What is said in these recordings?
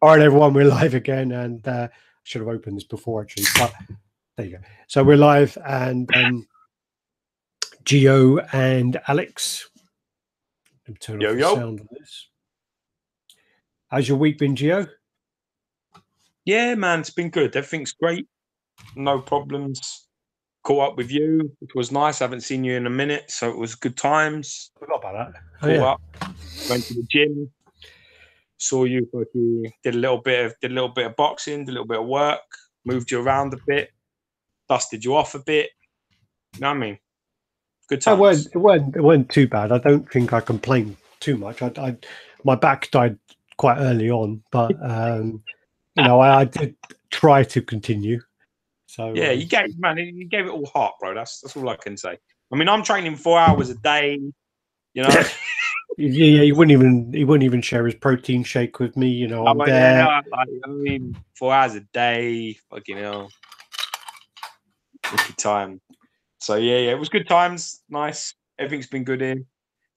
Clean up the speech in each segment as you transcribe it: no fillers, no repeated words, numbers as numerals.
All right, everyone, we're live again, and I should have opened this before actually, but there you go. So we're live, and Gio and Alex. Let me turn off the sound on this. How's your week been, Gio? Yeah, man, it's been good. Everything's great. No problems. Caught up with you, which was nice. I haven't seen you in a minute, so it was good times. Forgot about that. Caught up. Went to the gym. Saw you. Did a little bit of boxing. Did a little bit of work. Moved you around a bit. Dusted you off a bit. You know what I mean? Good times. It weren't too bad. I don't think I complained too much. My back died quite early on, but you know, I did try to continue. So yeah, you gave it all heart, bro. That's all I can say. I mean, I'm training 4 hours a day. You know. Yeah, he wouldn't even share his protein shake with me. You know, I'm there. Yeah, I mean, 4 hours a day, fucking hell, good time. So yeah, it was good times. Nice. Everything's been good here.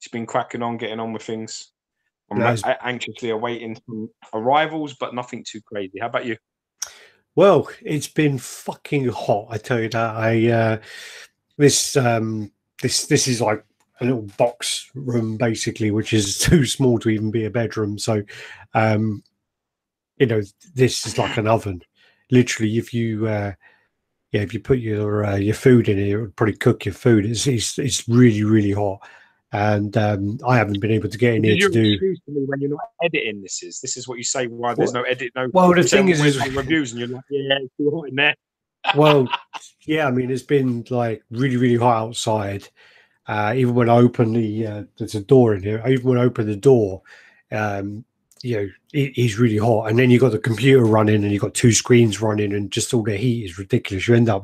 Just been cracking on, getting on with things. I'm anxiously awaiting some arrivals, but nothing too crazy. How about you? Well, it's been fucking hot. I tell you that. This is like a little box room basically, which is too small to even be a bedroom. So, you know, this is like an oven. Literally, if you put your food in here, it would probably cook your food. It's really, really hot, and I haven't been able to get in here to do. When you're not editing, this is what you say. Why there's no edit? No. Well, the thing is reviews, and you're like, yeah, it's too hot in there. Well, yeah, I mean, it's been like really, really hot outside. Even when I open there's a door in here. Even when I open the door, you know, it is really hot. And then you've got the computer running, and you've got two screens running, and just all the heat is ridiculous. You end up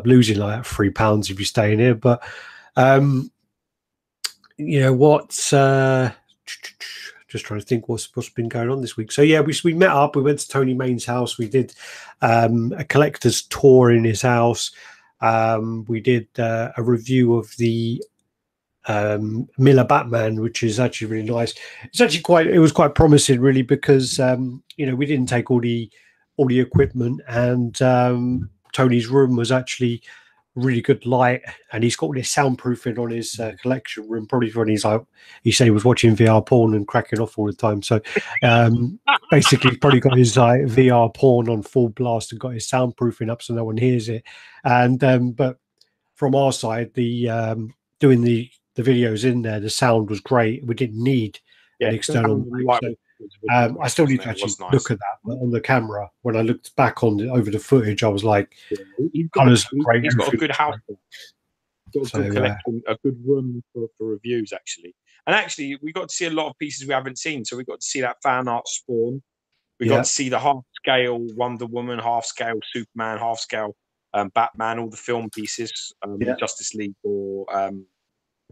losing like 3 pounds if you stay in here. But you know what's just trying to think what's been going on this week. So yeah, we met up. We went to Tony Main's house. We did a collector's tour in his house. We did a review of the Miller Batman, which is actually really nice. It was quite promising, really, because you know, we didn't take all the equipment, and Tony's room was actually really good light, and he's got all this soundproofing on his collection room, probably when he said he was watching VR porn and cracking off all the time. So basically he's probably got his VR porn on full blast and got his soundproofing up so no one hears it. And but from our side, the doing the videos in there, the sound was great. We didn't need an external mic. So, I still need to actually look at that, but on the camera, when I looked back over the footage, I was like, colours great. He's got a good house. Got a good collection, a good room for reviews, actually. And actually, we got to see a lot of pieces we haven't seen. So we got to see that fan art Spawn. We got to see the half-scale Wonder Woman, half-scale Superman, half-scale Batman, all the film pieces, Justice League, or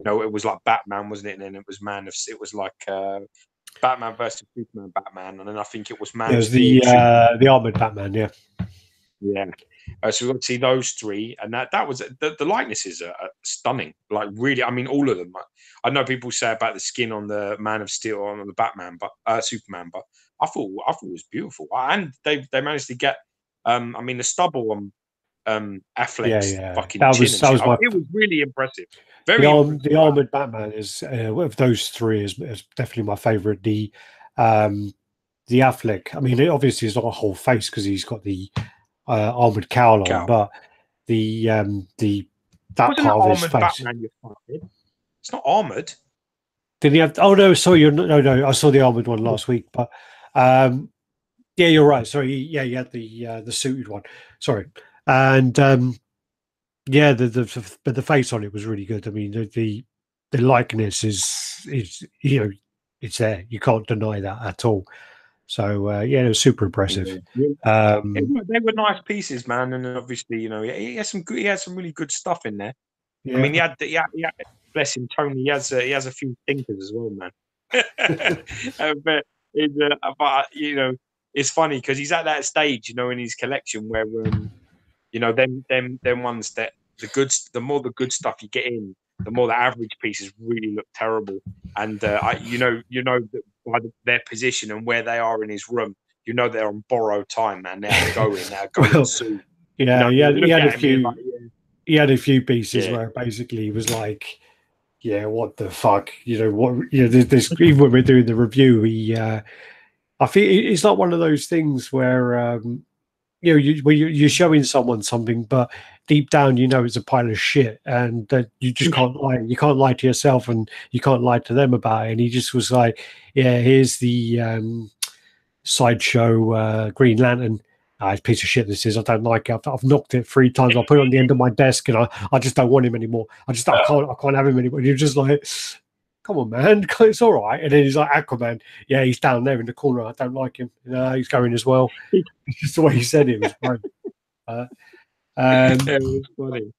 no, it was like Batman, wasn't it? And then it was it was like Batman versus Superman, Batman, and then I think it was Man. It was the armored Batman, yeah. So we got to see those three, and that was the likenesses are stunning. Like really, I mean, all of them. I know people say about the skin on the Man of Steel on the Batman, but Superman, but I thought it was beautiful, and they managed to get. I mean, the stubble on Affleck's fucking chin. It was really impressive. The armored Batman is of those three is definitely my favorite. The Affleck, I mean, it obviously is not a whole face because he's got the armored cowl on, but that part of his face. Batman, it's not armored. Did he have? Oh no, sorry, no. I saw the armored one last week, but yeah, you're right. Sorry, yeah, you had the suited one. Sorry, and yeah, the face on it was really good. I mean, the likeness is you know, it's there. You can't deny that at all. So yeah, it was super impressive. They were nice pieces, man, and obviously, you know, he had some really good stuff in there. Yeah. I mean, he had bless him, Tony. He has a few thinkers as well, man. but you know, it's funny because he's at that stage, you know, in his collection where you know, them ones that the more the good stuff you get in, the more the average pieces really look terrible. And you know that by their position and where they are in his room, you know they're on borrowed time, man. They're going soon. Yeah, you know, he had a few. like, He had a few pieces where basically he was like, "Yeah, what the fuck?" You know what? You know, this even when we're doing the review, I think it's not one of those things where you know you're showing someone something, but deep down you know it's a pile of shit, and that you just can't lie. You can't lie to yourself, and you can't lie to them about it. And he just was like, "Yeah, here's the Sideshow Green Lantern." It's a piece of shit this is. I don't like it. I've knocked it 3 times. I put it on the end of my desk, and I just don't want him anymore. I can't have him anymore. And you're just like, come on, man, it's all right. And then he's like, Aquaman, yeah, he's down there in the corner. I don't like him. He's going as well. It's just the way he said it was great. It was funny.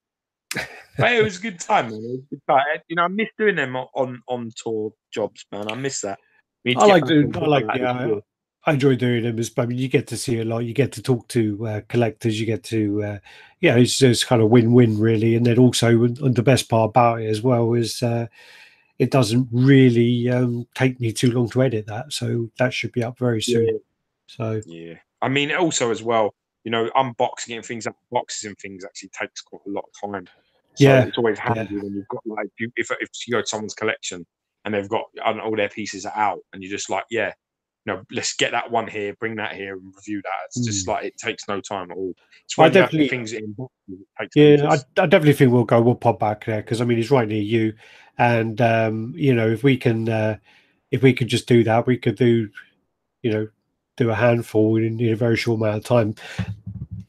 But it was a good time, man. It was a good time. You know, I miss doing them on tour jobs, man. I miss that. I enjoy doing them. I mean, you get to see a lot. You get to talk to collectors. You get to, it's just kind of win-win, really. And then also, and the best part about it as well is it doesn't really take me too long to edit that. So that should be up very soon. Yeah. So yeah, I mean, also as well, you know, unboxing and things, boxes and things actually takes quite a lot of time. So it's always handy when you've got like if you go to someone's collection and they've got all their pieces are out, and you're just like, yeah, no, let's get that one here, bring that here, and review that. It's just like it takes no time at all. It's when you have things in boxes, it takes I definitely think we'll pop back there, because I mean he's right near you, and you know, if we can just do that, we could do, you know, do a handful in a very short amount of time.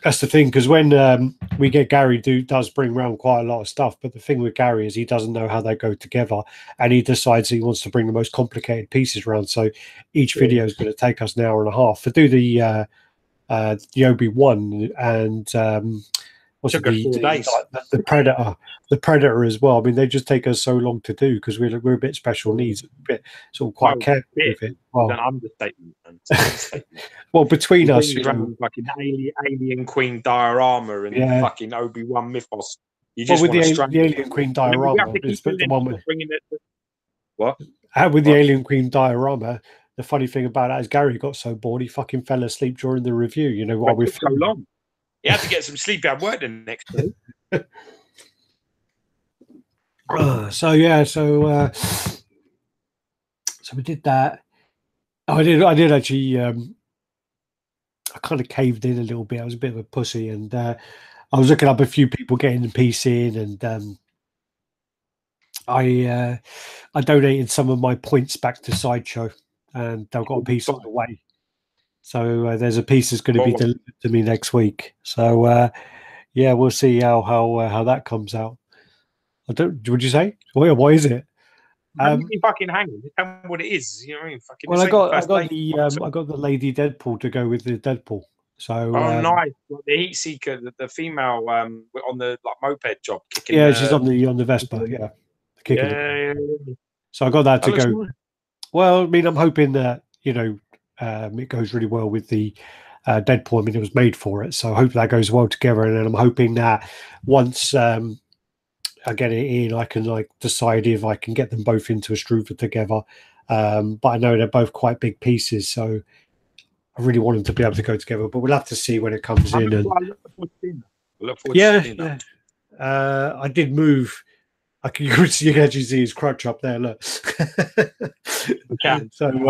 That's the thing, because when we get Gary does bring around quite a lot of stuff, but the thing with Gary is he doesn't know how they go together, and he decides he wants to bring the most complicated pieces around. So each video is going to take us an hour and a half to do the Obi-Wan and the Predator as well. I mean, they just take us so long to do because we're a bit special needs, a bit sort of quite careful with it. Well, an understatement. Well, between us, fucking alien Queen diorama and fucking Obi-Wan mythos. You just with the Alien Queen diorama, the one with what? With the Alien Queen diorama. The funny thing about that is Gary got so bored he fucking fell asleep during the review. You know, while we're so long. He had to get some sleep. He had work the next day. So we did that. I did actually. I kind of caved in a little bit. I was a bit of a pussy, and I was looking up a few people getting the PC in, and I donated some of my points back to Sideshow, and I've got a piece on the way. So there's a piece that's going to be delivered to me next week. So we'll see how that comes out. Would you say? What is it? You fucking hanging. Tell me what it is. You know what I mean? Fucking. Well, I got the Lady Deadpool to go with the Deadpool. So nice. Like the Heat Seeker, the female on the moped job. Kicking she's on the Vespa. Yeah. Yeah. So I got that to go. Nice. Well, I mean, I'm hoping that it goes really well with the Deadpool. I mean, it was made for it, so I hope that goes well together. And then I'm hoping that once I get it in, I can decide if I can get them both into a Struva together. But I know they're both quite big pieces, so I really want them to be able to go together. But we'll have to see when it comes in. I look forward to seeing that. I did move. You can actually see his crutch up there. Look. So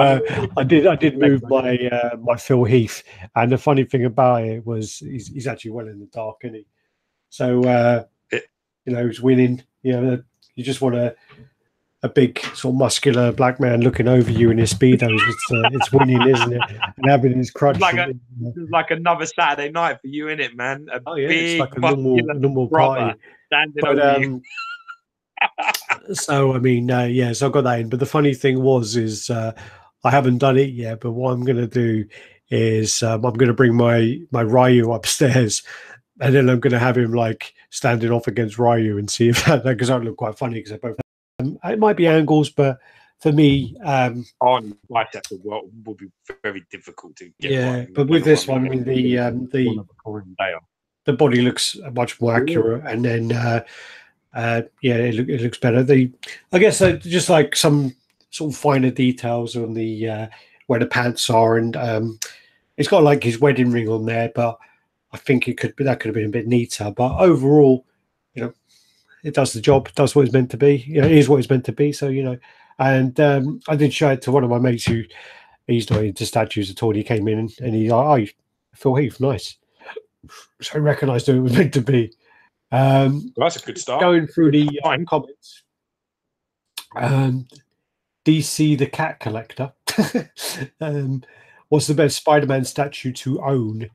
I did move my Phil Heath, and the funny thing about it was he's actually well in the dark, isn't he? So he's winning. You just want a big sort of muscular black man looking over you in his speedos. It's winning, isn't it? And having his crutch. It's like another Saturday night for you, isn't it, man? Big, it's like a normal party. Standing over you. So I mean, so I got that in. But the funny thing is I haven't done it yet. But what I'm going to do is I'm going to bring my Ryu upstairs, and then I'm going to have him standing off against Ryu and see if that, because that would look quite funny, because they both. It might be angles, but for me, on bicep will be very difficult to get. Yeah, but with this one, the body looks much more accurate, and then Yeah, it looks better. I guess just like some sort of finer details on the where the pants are, and it's got like his wedding ring on there, but I think that could have been a bit neater. But overall, you know, it does the job, does what it's meant to be. You know, it is what it's meant to be. So, you know, and I did show it to one of my mates who he's not into statues at all. He came in and he's like, "Oh, Phil Heath, nice." So I recognised who it was meant to be. Well, that's a good start. Going through the comments. DC the cat collector. What's the best Spider-Man statue to own?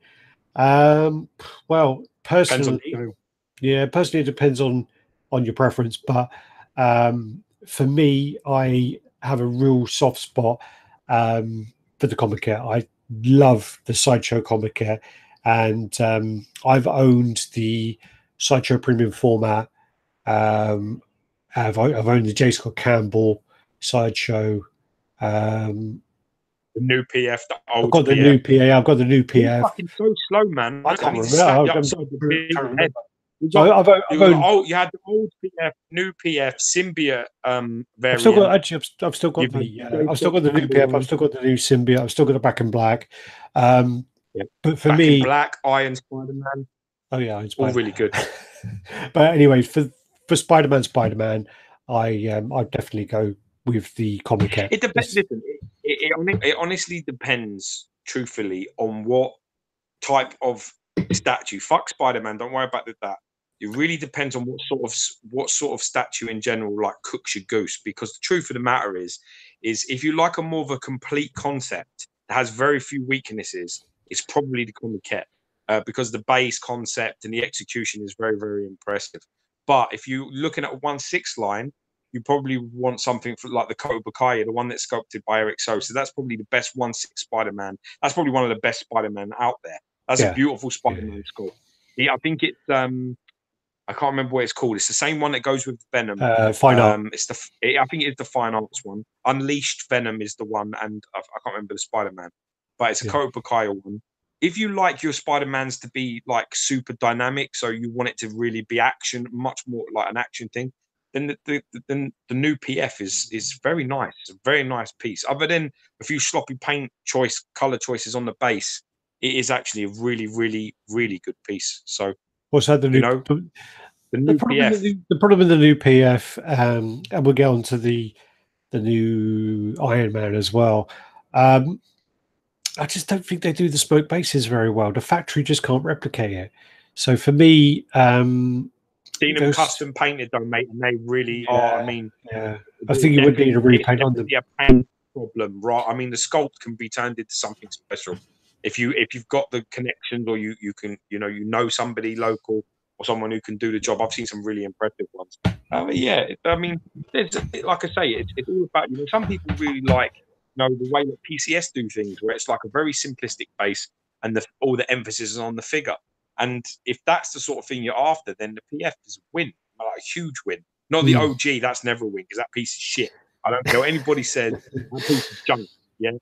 Well, personally, personally it depends on your preference, but for me, I have a real soft spot for the comic kit. I love the Sideshow comic kit, and I've owned the Sideshow premium format. I've owned the J. Scott Campbell Sideshow. The new PF, the old I've got the new PA. I've got the new PF. You're fucking so slow, man. I can't remember. You had the old PF, new PF, symbiote variant. I've still got the new PF. I've still got the new symbiote. I've still got the Back in Black. But for me, Black, Iron Spider-Man. Oh yeah, Iron Spider-Man. All really good. But anyway, for Spider-Man, I definitely go with the comic kit. It depends. Listen, it honestly depends, truthfully, on what type of statue. Fuck Spider-Man. Don't worry about that. It really depends on what sort of statue in general like cooks your goose. Because the truth of the matter is if you like a more of a complete concept that has very few weaknesses, it's probably the comic kit. Because the base concept and the execution is very, very impressive. But if you're looking at a 1/6 line, you probably want something for like the Cobra Kai, the one that's sculpted by Eric So. So that's probably the best 1/6 Spider-Man. That's probably one of the best Spider-Man out there. That's a beautiful Spider-Man sculpt. Yeah, I think it's I can't remember what it's called. It's the same one that goes with Venom. Fine Art. I think it's the Fine Arts one. Unleashed Venom is the one, and I can't remember the Spider-Man, but it's a Cobra Kai one. If you like your Spider-Mans to be like super dynamic, so you want it to really be action, much more like an action thing, then the new PF is very nice. It's a very nice piece. Other than a few sloppy color choices on the base, it is actually a really, really, really good piece. So what's that? The new PF. The problem with the new PF, and we'll get on to the new Iron Man as well. I just don't think they do the smoke bases very well. The factory just can't replicate it. So for me, seen them custom painted though, mate, and they really are. I mean, I think you would need a repaint on them. A paint problem, right? I mean, the sculpt can be turned into something special if you've got the connections, or you can know somebody local or someone who can do the job. I've seen some really impressive ones. Yeah, I mean, like I say, it's all about some people really like. The way that PCS do things, where it's like a very simplistic base and all the emphasis is on the figure. And if that's the sort of thing you're after, then the PF is a win, like a huge win. Not the OG, that's never a win, because that piece is shit. I don't care what anybody says. That piece is junk. Yeah,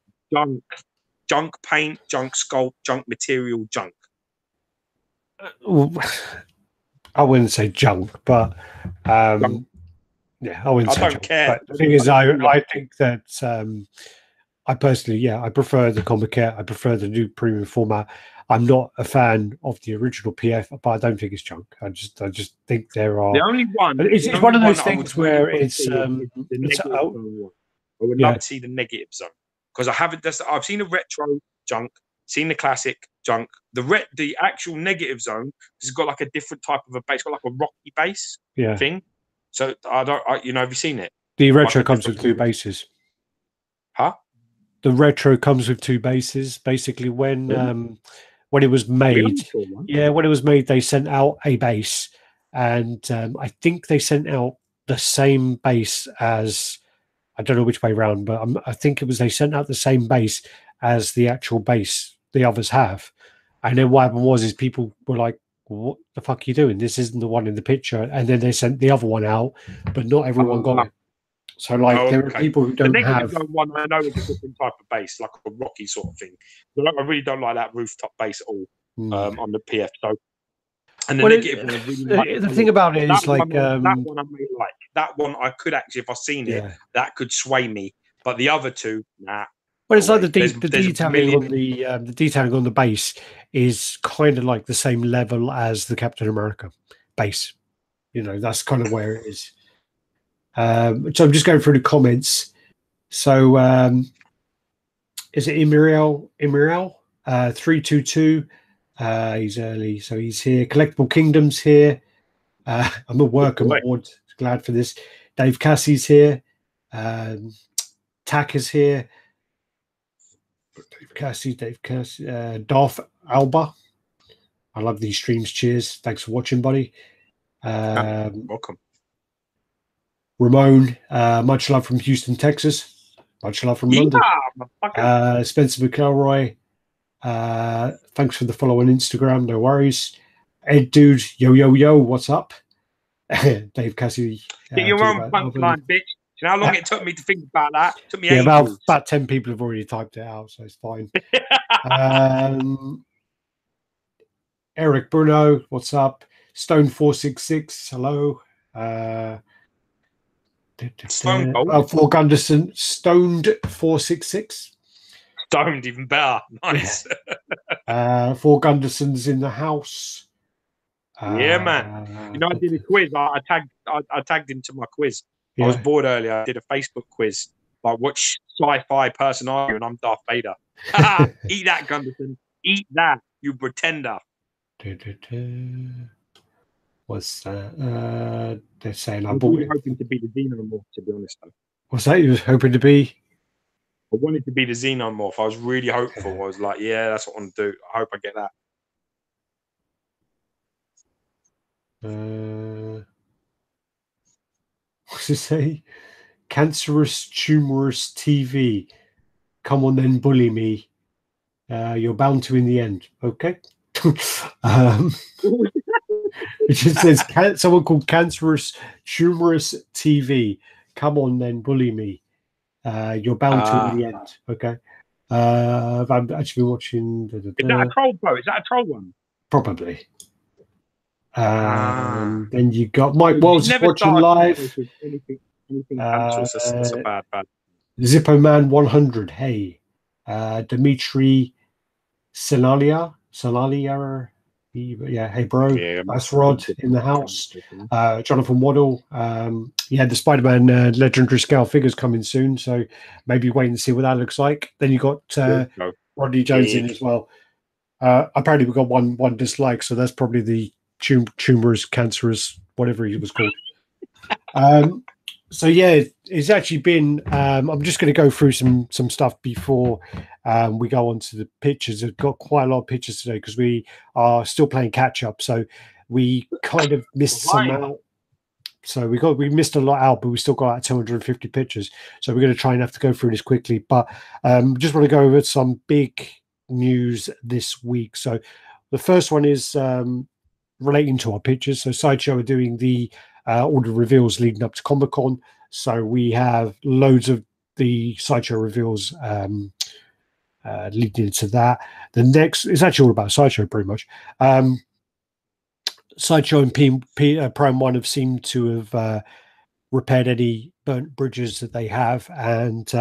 junk paint, junk sculpt, junk material, junk. I wouldn't say junk, but junk. Yeah, I wouldn't say don't junk. care. But the thing is, I think that I personally, I prefer the comic kit. I prefer the new premium format. I'm not a fan of the original PF, but I don't think it's junk. I just think there are. The only one. It's one of those things where it's. I would love to see the negative zone, because I haven't. I've seen the retro junk, seen the classic junk. The actual negative zone has got like a different type of a base, got like a rocky base thing. So have you seen it? The retro comes with two bases. Huh? The retro comes with two bases. Basically, when it was made, when it was made, they sent out a base, and I think they sent out the same base as, I don't know which way around, but I think they sent out the same base as the actual base the others have. And then what happened was people were like, what the fuck are you doing? This isn't the one in the picture. And then they sent the other one out, but not everyone got it. So there are people who don't have one. I know it's a different type of base, like a rocky sort of thing. I really don't like that rooftop base at all on the PF. So And the negative one, I really like the thing about it is like that one I may like. That one I could actually, if I've seen it, that could sway me. But the other two, nah. Well, it's like the detailing on the detailing on the base is kind of like the same level as the Captain America base. You know, that's kind of where it is. So I'm just going through the comments. So is it Imiriel 322? He's early, so he's here. Collectible Kingdom's here. I'm at work. I'm bored. Glad for this. Dave Cassie's here. Tack is here. Dave Cassie, Darth Alba. I love these streams. Cheers. Thanks for watching, buddy. Welcome. Ramon, much love from Houston, Texas. Much love from London. Spencer McElroy, thanks for the follow on Instagram. No worries. Ed Dude, yo, what's up? Dave Cassie. Get your own punchline, bitch. You know how long it took me to think about that? It took me ages. About 10 people have already typed it out, so it's fine. Eric Bruno, what's up? Stone466, hello. For Gunderson, Stoned 466. Stoned, even better. Nice. For Gunderson's in the house. Yeah, man. You know, I did a quiz. I tagged him to my quiz. I was bored earlier. I did a Facebook quiz. Like, what sci-fi person are you? And I'm Darth Vader. Eat that, Gunderson. Eat that, you pretender. What's that? They're saying I was really hoping to be the Xenomorph, to be honest, though. What's that? You was hoping to be? I wanted to be the Xenomorph. I was really hopeful. I was like, yeah, that's what I want to do. I hope I get that. What's it say? Cancerous, tumorous TV. Come on then, bully me. You're bound to in the end. Okay. It just says someone called Cancerous, Tumorous TV. Come on then, bully me. You're bound to in the end. Okay. I've actually been watching. Is that a troll quote? Is that a troll one? Probably. Then you got Mike Wells watching live. That's a bad. Zippo Man 100. Hey, Dimitri Sanalia. Yeah, hey bro. That's Rod in the house. Jonathan Waddle. The Spider-Man legendary scale figures coming soon, so maybe wait and see what that looks like. Then you got Rodney Jones in as well. Apparently we got one dislike, so that's probably the tumorous, cancerous, whatever he was called. So yeah, it's actually been. I'm just going to go through some stuff before we go on to the pictures. I've got quite a lot of pictures today because we are still playing catch up. So we kind of missed some out. So we missed a lot out, but we still got 250 pictures. So we're going to try and have to go through this quickly. But just want to go over some big news this week. So the first one is relating to our pictures. So Sideshow are doing all the reveals leading up to Comic-Con. So we have loads of the Sideshow reveals leading into that. The next is actually all about Sideshow pretty much. Sideshow and Prime 1 have seemed to have repaired any burnt bridges that they have. And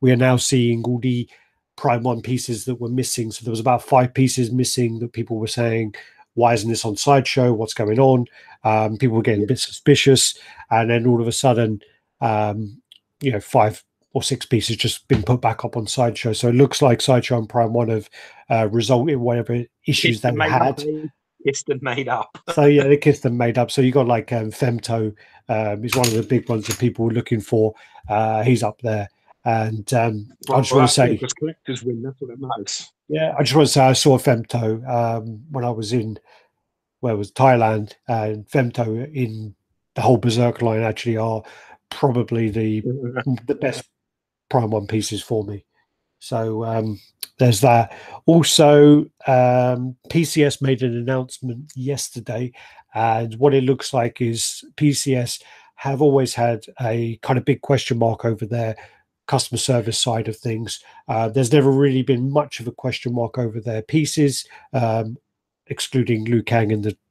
we are now seeing all the Prime 1 pieces that were missing. So there was about 5 pieces missing that people were saying, why isn't this on Sideshow? What's going on? People were getting a bit suspicious, and then all of a sudden, 5 or 6 pieces just been put back up on Sideshow. So it looks like Sideshow and Prime 1 have resolved whatever issues they had. Kissed and made up. So yeah, they kissed and made up. So you got like Femto is one of the big ones that people were looking for. He's up there, and I just want to say, because collectors win. That's what it matters. Yeah, I just want to say I saw Femto when I was in Thailand, and Femto in the whole Berserk line actually are probably the best Prime 1 pieces for me. So there's that. Also, PCS made an announcement yesterday, and what it looks like is PCS have always had a kind of big question mark over their customer service side of things. There's never really been much of a question mark over their pieces, excluding Liu Kang and the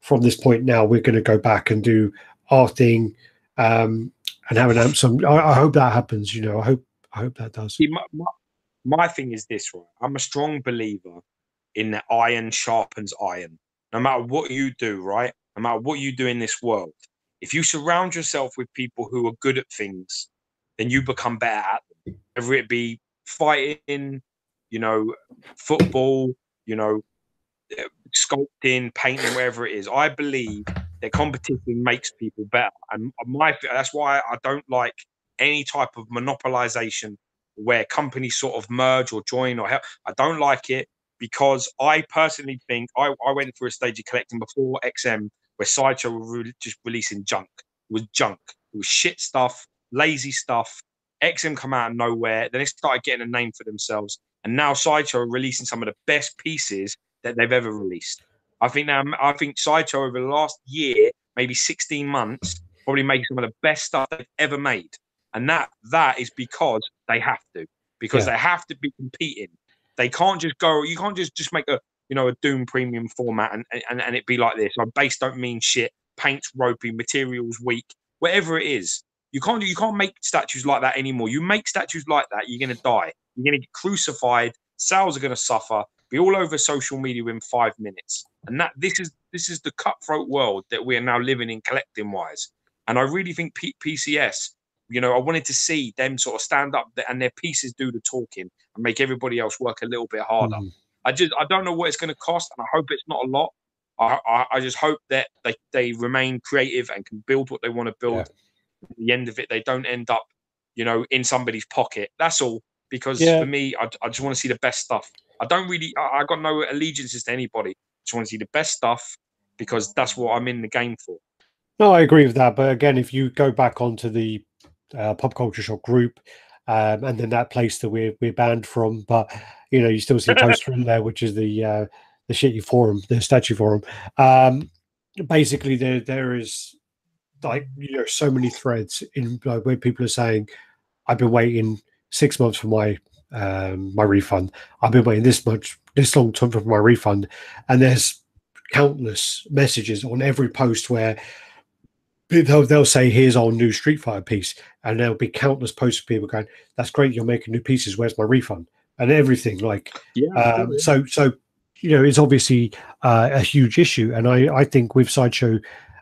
from this point now, we're going to go back and do our thing, and have an some. I hope that happens. You know, I hope that does. See, my thing is this, right? I'm a strong believer in that iron sharpens iron. No matter what you do, right? No matter what you do in this world, if you surround yourself with people who are good at things, then you become better at them. Whether it be fighting, you know, football, you know, sculpting, painting, wherever it is. I believe that competition makes people better, and that's why I don't like any type of monopolization where companies sort of merge or join or help. I don't like it because I personally think I went through a stage of collecting before XM where Sideshow were just releasing junk. It was junk. It was shit stuff, lazy stuff. XM come out of nowhere. Then they started getting a name for themselves, and now Sideshow are releasing some of the best pieces that they've ever released. I think Sideshow over the last year, maybe 16 months, probably make some of the best stuff they've ever made. And that is because they have to. Because they have to be competing. They can't just go, you can't just make a Doom premium format and it be like this. Like, base don't mean shit, paint's ropey, materials weak, whatever it is. You can't make statues like that anymore. You make statues like that, you're gonna die. You're gonna get crucified, sales are gonna suffer, be all over social media in 5 minutes. And this is the cutthroat world that we are now living in collecting wise. And I really think PCS, I wanted to see them sort of stand up and their pieces do the talking and make everybody else work a little bit harder. I don't know what it's going to cost, and I hope it's not a lot. I just hope that they remain creative and can build what they want to build. At the end of it, they don't end up, in somebody's pocket. That's all. Because for me, I just want to see the best stuff. I got no allegiances to anybody. I just want to see the best stuff because that's what I'm in the game for. No, I agree with that. But again, if you go back onto the Pop Culture Shock group, and then that place that we're banned from, but you still see poster in there, which is the shitty forum, the statue forum. Basically, there is like so many threads in where people are saying, "I've been waiting 6 months for my my refund. I've been waiting this long time for my refund," and there's countless messages on every post where they'll say, "Here's our new Street Fighter piece," and there'll be countless posts of people going, "That's great, you're making new pieces. Where's my refund?" and everything. Like, so it's obviously a huge issue, and I think with Sideshow,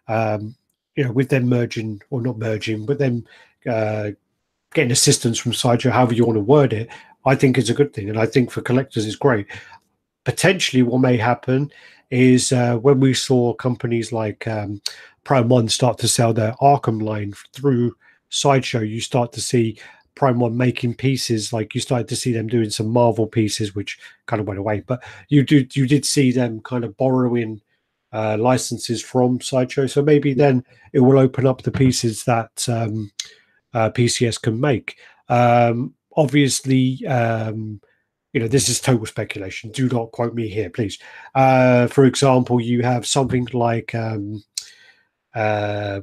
with them merging or not merging, but them getting assistance from Sideshow, however you want to word it, I think is a good thing, and I think for collectors it's great. Potentially, what may happen is when we saw companies like Prime One start to sell their Arkham line through Sideshow, you start to see Prime One making pieces. Like you started to see them doing some Marvel pieces, which kind of went away, but you did see them kind of borrowing licenses from Sideshow. So maybe then it will open up the pieces that PCS can make. Obviously, this is total speculation. Do not quote me here, please. For example, you have something like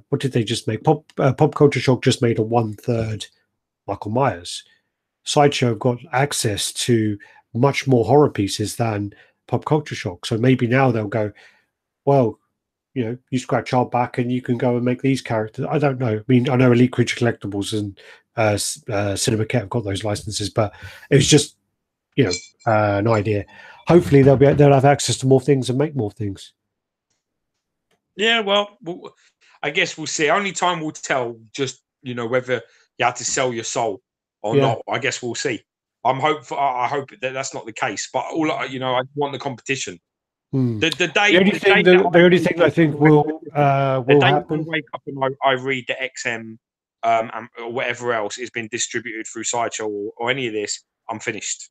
what did they just make? Pop Culture Shock just made a 1/3 Michael Myers. Sideshow have got access to much more horror pieces than Pop Culture Shock. So maybe now they'll go, well, you scratch our back and you can go and make these characters. I don't know. I mean, I know Elite Creature Collectibles and Cinema Cat have got those licenses, but it's just, an idea. Hopefully they'll have access to more things and make more things. Yeah, well, I guess we'll see. Only time will tell. Just whether you have to sell your soul or not. I guess we'll see. I hope that that's not the case. But I want the competition. The only thing I think will happen. I wake up and I read the XM or whatever else has been distributed through Sideshow or any of this, I'm finished.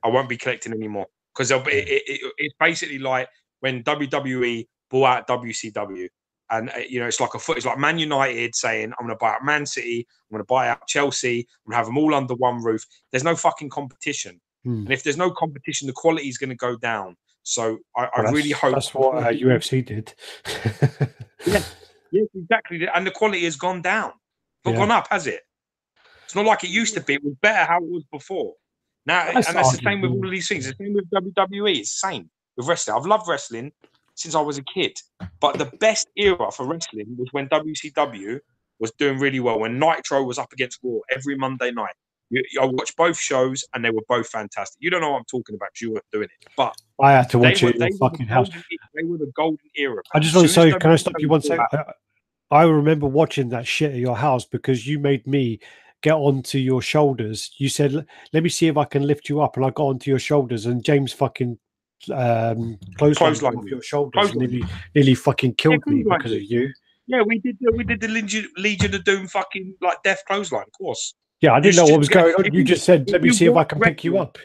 I won't be collecting anymore because it's basically like when WWE bought out WCW, and it's like Man United saying, "I'm going to buy out Man City, I'm going to buy out Chelsea, I'm going to have them all under one roof." There's no fucking competition, and if there's no competition, the quality is going to go down. So I really hope that's what UFC did. yeah, exactly, and the quality has gone down, but gone up, has it? It's not like it used to be. It was better how it was before. Now, that's the same with all of these things. The same with WWE. It's the same with wrestling. I've loved wrestling. since I was a kid. But the best era for wrestling was when WCW was doing really well, when Nitro was up against Raw every Monday night. I watched both shows and they were both fantastic. You don't know what I'm talking about because you weren't doing it, but I had to watch it in your fucking house. They were the golden era. Man. I just want to say, can I stop you one second? I remember watching that shit at your house because you made me get onto your shoulders. You said, "Let me see if I can lift you up," and I got onto your shoulders, and James fucking clothesline off your shoulders, and nearly fucking killed me because of you. Yeah, we did the Legion of Doom fucking like death clothesline, of course. Yeah, I didn't know what was going on. You just said, "Let me see if I can pick you up."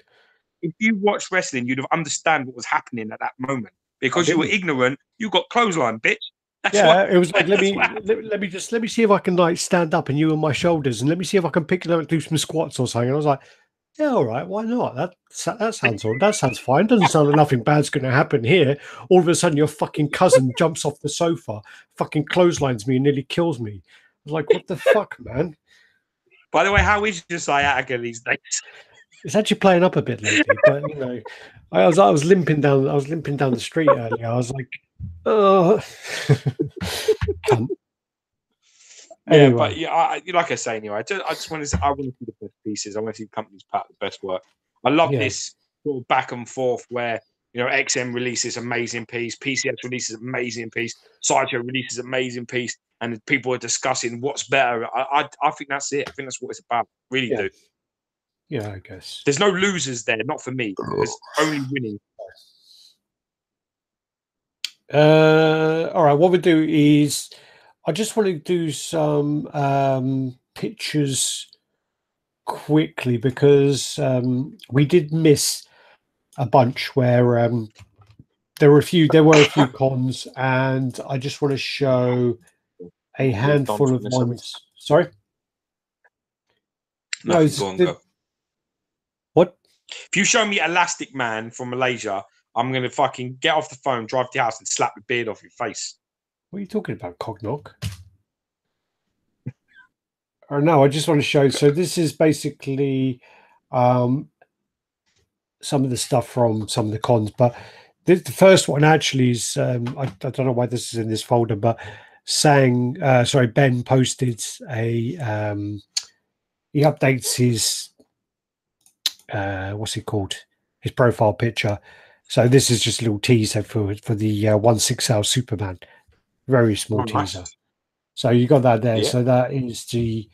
If you watched wrestling, you'd have understand what was happening at that moment because you were ignorant. You got clothesline, bitch. That's it was like let me see if I can like stand up and you on my shoulders, and let me see if I can pick it up and do some squats or something. And I was like, yeah, all right, why not? That sounds fine. Doesn't sound like nothing bad's going to happen here. All of a sudden, your fucking cousin jumps off the sofa, fucking clotheslines me, and nearly kills me. I was like, what the fuck, man? By the way, how is your sciatica these days? It's actually playing up a bit lately, but you know, I was limping down the street earlier. I was like, oh. Anyway. Yeah, but yeah, like I say, anyway, I just want to see the best pieces. I want to see companies put out the best work. I love this sort of back and forth where XM releases amazing piece, PCS releases amazing piece, Sideshow releases amazing piece, and people are discussing what's better. I think that's it. I think that's what it's about. Really do. Yeah, I guess there's no losers there. Not for me. There's only winning. All right. What we do is, I just want to do some pictures quickly because we did miss a bunch where there were a few cons, and I just want to show a handful of ones. Sorry. What? If you show me Elastic Man from Malaysia, I'm going to fucking get off the phone, drive to your house, and slap the beard off your face. What are you talking about, Cognock? Or no, I just want to show. So this is basically some of the stuff from some of the cons. But the first one actually is, I don't know why this is in this folder, but Ben posted a, he updates his, what's it called? His profile picture. So this is just a little teaser for the 1/6 Superman. Very small teaser. Nice. So you got that there. Yeah. So that is the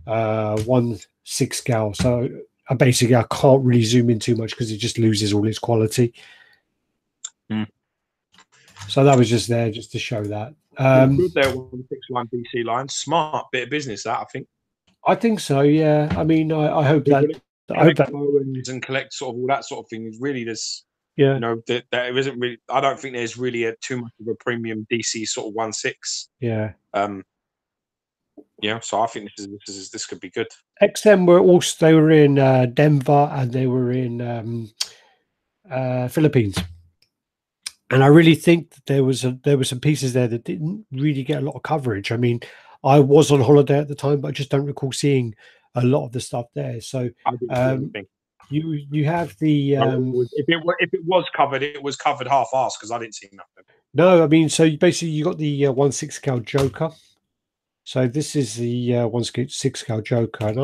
1/6 scale. So basically I can't really zoom in too much because it just loses all its quality. So that was just there just to show that. Good there, 1/6 DC line. Smart bit of business, that I think. I think so. Yeah. I mean, I hope that. I hope that and collect sort of all that sort of thing is really this. Yeah. There isn't really. I don't think there's really too much of a premium DC sort of 1/6. Yeah. So I think this could be good. XM they were in Denver and they were in Philippines, and I really think that there were some pieces there that didn't really get a lot of coverage. I mean, I was on holiday at the time, but I just don't recall seeing a lot of the stuff there. So you have the if it was covered, it was covered half-assed because I didn't see nothing. No, I mean, so basically you got the 1/6 scale Joker. So this is the 1/6 scale Joker, and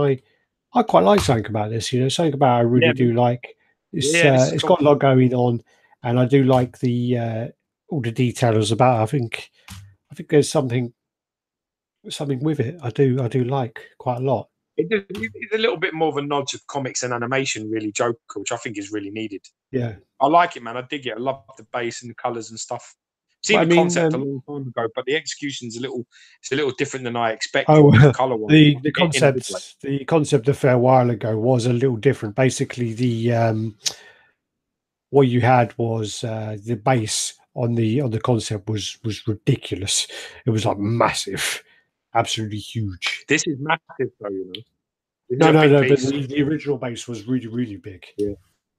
I quite like something about this. Something about I really do like. It's got a lot going on, and I do like the all the details about it. I think there's something with it. I do like quite a lot. It's a little bit more of a nod to comics and animation, really, Joker, which I think is really needed. Yeah, I like it, man. I dig it. I love the base and the colours and stuff. Seen the concept a long time ago, but the execution's a little different than I expected. The color one. The concept a fair while ago was a little different. Basically, the what you had was the base on the concept was ridiculous. It was like massive, absolutely huge. This is massive, though. No. But the original base was really, really big. Yeah.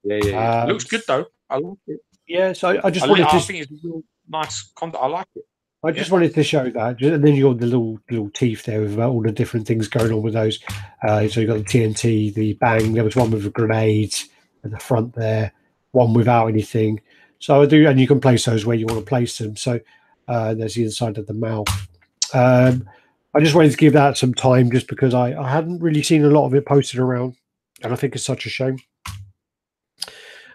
It looks good though. I like it. Yeah, so I just wanted to. I think it's real nice content. I like it. I just wanted to show that, and then you got the little teeth there with all the different things going on with those. So you got the TNT, the bang. There was one with a grenade at the front there, one without anything. So I do, and you can place those where you want to place them. So there's the inside of the mouth. I just wanted to give that some time, just because I hadn't really seen a lot of it posted around, and I think it's such a shame.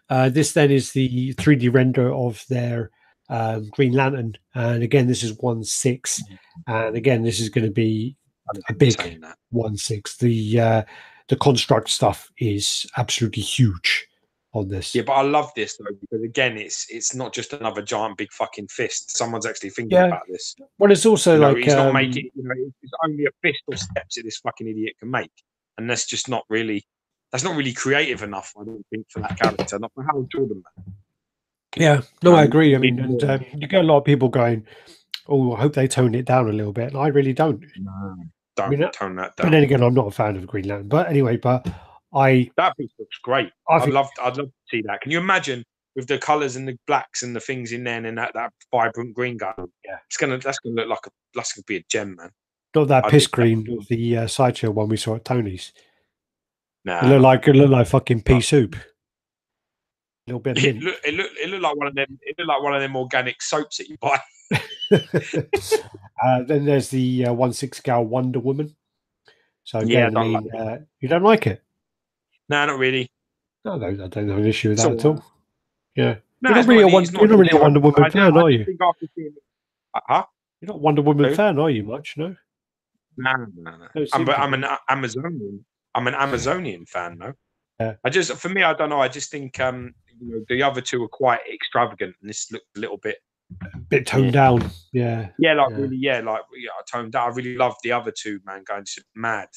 This then is the 3D render of their Green Lantern, and again, this is 1/6, and again, this is going to be a big 1/6. The construct stuff is absolutely huge on this. Yeah, but I love this though, because again, it's not just another giant big fucking fist. Someone's actually thinking about this. Well, it's also like he's not making. It's only a fist or steps that this fucking idiot can make, and that's just not really. That's not really creative enough, I don't think, for that character. Not for Harold Jordan, man. Yeah, no, I agree. I mean, and you get a lot of people going, "Oh, I hope they tone it down a little bit." And I really don't. No, don't tone that down. But then again, I'm not a fan of Green Lantern. But anyway, that piece looks great. I'd love to see that. Can you imagine with the colours and the blacks and the things in there, and that vibrant green guy? Yeah, that's gonna look like that's gonna be a gem, man. Not that piss green of the Sideshow one we saw at Tony's. Nah, it looked like fucking pea soup. A little bit. It looked like one of them. It looked like one of them organic soaps that you buy. Then there's the 1/6 scale Wonder Woman. So again, yeah, you don't like it? No, not really. No, I don't have an issue with that at all. Yeah, no, you're not really a Wonder Woman fan, are you? You're not a Wonder Woman fan, are you? Much, no. No. I'm an Amazonian. I'm an Amazonian fan, though. Yeah. For me, I don't know. I just think the other two are quite extravagant, and this looked a little bit toned down. Yeah. Toned down. I really love the other two, man, going mad.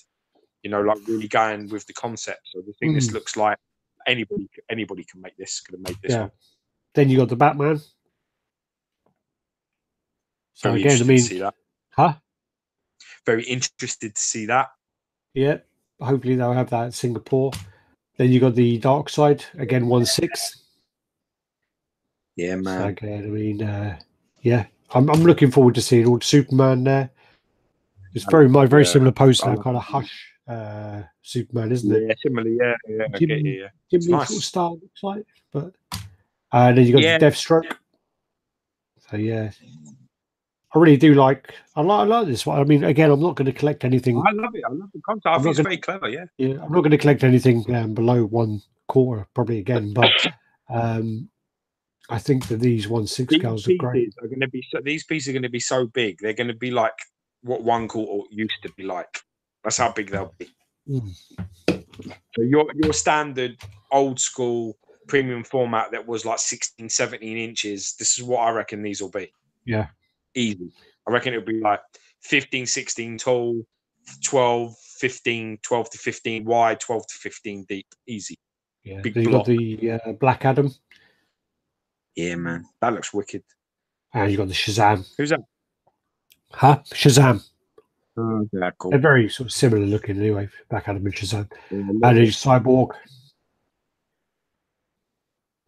Like really going with the concept. So I think this looks like anybody can make this. Could have made this one. Then you got the Batman. So very again, to see that. Huh? Very interested to see that. Yeah. Hopefully they'll have that in Singapore. Then you got the Dark Side again, 1/6. Yeah, man. So again, I mean, I'm looking forward to seeing all the Superman there. It's very similar pose to that kind of Hush Superman, isn't it? Yeah, similar. Yeah. It's nice. Sort of style looks like, but then you got the Deathstroke. Yeah. So yeah, I really do like. I like this one. I mean, again, I'm not going to collect anything. I love it. I love the concept. I think it's very clever. Yeah. Yeah, I'm not going to collect anything below 1/4 probably again, but I think that these 1/6 scales are great. These pieces are going to be so big. They're going to be like what 1/4 used to be like. That's how big they'll be. So your standard old school premium format that was like 16, 17 inches. This is what I reckon these will be. Yeah. Easy. I reckon it'll be like 15, 16 tall, 12 to 15 wide, 12 to 15 deep. Easy. Yeah. Big you got the Black Adam. Yeah, man. That looks wicked. And you got the Shazam. Who's that? Huh? Shazam. Oh, yeah, cool. They're very sort of similar looking anyway, Black Adam and Shazam. And he's Cyborg.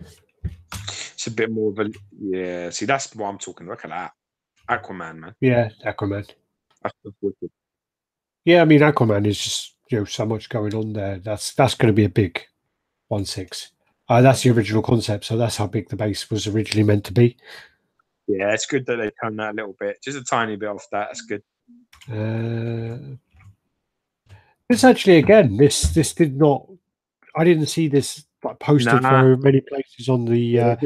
It's a bit more of a... Yeah, see, that's what I'm talking about. Look at that. Aquaman, man. Yeah, Aquaman. That's wicked. Yeah, I mean, Aquaman is just, so much going on there. That's going to be a big 1/6. That's the original concept, so that's how big the base was originally meant to be. Yeah, it's good that they turned that a little bit. Just a tiny bit off that. That's good. This actually, again, this did not... I didn't see this posted for many places on the...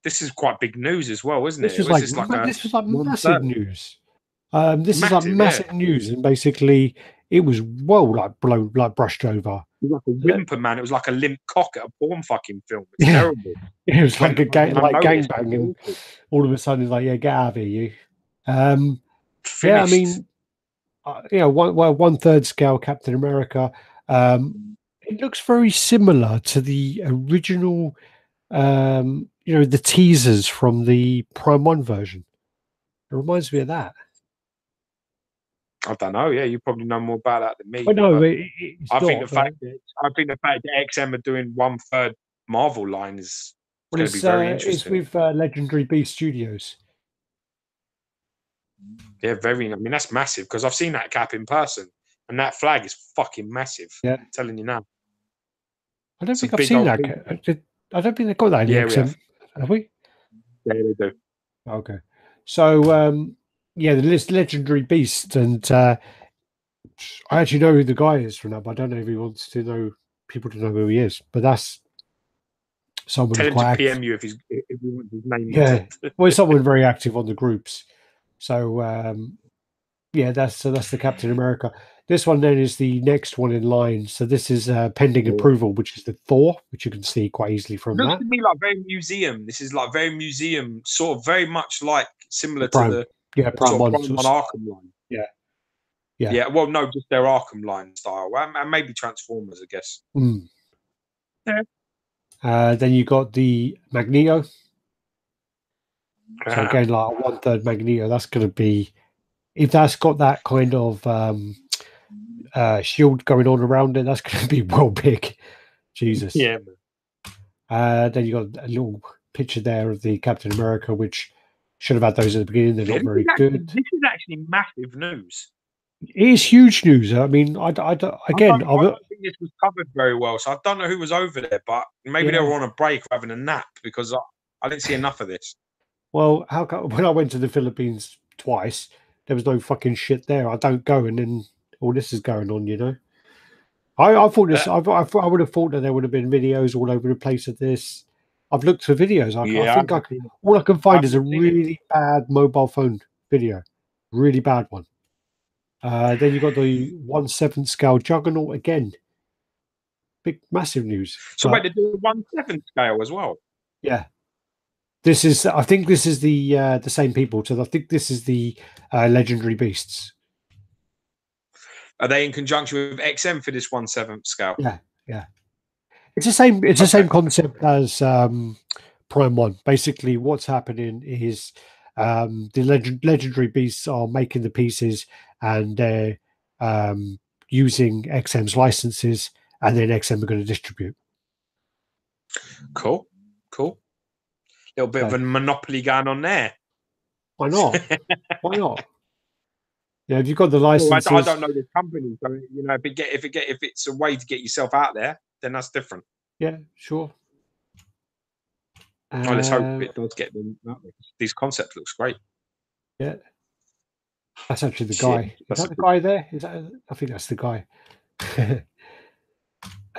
this is quite big news as well, isn't it? This was like massive news. This is like massive news, and basically it was brushed over. It was like a whimper, man. It was like a limp cock at a porn fucking film. It's terrible. It was like a gangbang, and all of a sudden it's like, yeah, get out of here, you. Yeah, I mean, 1/3 scale Captain America. It looks very similar to the original, the teasers from the Prime 1 version. It reminds me of that. I don't know. Yeah, you probably know more about that than me. But no, I think the fact that XM are doing 1/3 Marvel line is going to be very interesting. It's with Legendary Beast Studios. Yeah, I mean, that's massive because I've seen that cap in person, and that flag is fucking massive. Yeah, I'm telling you now. I don't think I've seen that. I don't think they've got that in XM. Have we? Yeah, they do. Okay. So yeah, the list legendary beast, and I actually know who the guy is from that, but I don't know if he wants to know people to know who he is. But that's someone Tell who's him to quite PM you if he wants his name. yeah. Well, someone very active on the groups. So yeah, that's the Captain America. This one then is the next one in line. So this is pending approval, which is the Thor, which you can see quite easily from Looks that. to me like very museum. This is like very museum, sort of very much like similar Prime. to Yeah, Prime sort of One. Prime Arkham line. Yeah. Yeah. Well, no, just their Arkham line style, and maybe Transformers, I guess. Mm. Yeah. Then you got the Magneto. So again, like a 1/3 Magneto. That's going to be, if that's got that kind of shield going on around it, that's going to be well big. Jesus. Yeah. Then you got a little picture there of the Captain America, which should have had those at the beginning. They're not very good. This is actually massive news. It is huge news. I mean, I don't think this was covered very well, so I don't know who was over there, but maybe they were on a break or having a nap because I didn't see enough of this. Well, how come when I went to the Philippines twice, there was no fucking shit there. I don't go, and then all this is going on, you know. I thought this. I would have thought that there would have been videos all over the place of this. I've looked for videos. I think all I can find is a really bad mobile phone video, really bad one. Then you got the 1/7 scale Juggernaut again. Big, massive news. So wait, they do a 1/7 scale as well. Yeah, this is. I think this is the same people. So I think this is the legendary beasts. Are they in conjunction with XM for this 1/7 scale? Yeah, yeah. It's the same. It's the same concept as Prime One. Basically, what's happening is the legendary beasts are making the pieces, and they're using XM's licenses, and then XM are going to distribute. Cool. Little bit of a monopoly going on there. Why not? Why not? Yeah, if you've got the licenses, I don't know this company, so you know, if it's a way to get yourself out there, then that's different. Yeah, sure. Well, let's hope it does get them out there. This concept looks great. Yeah, that's actually the guy. Is that the guy there? Is that? I think that's the guy.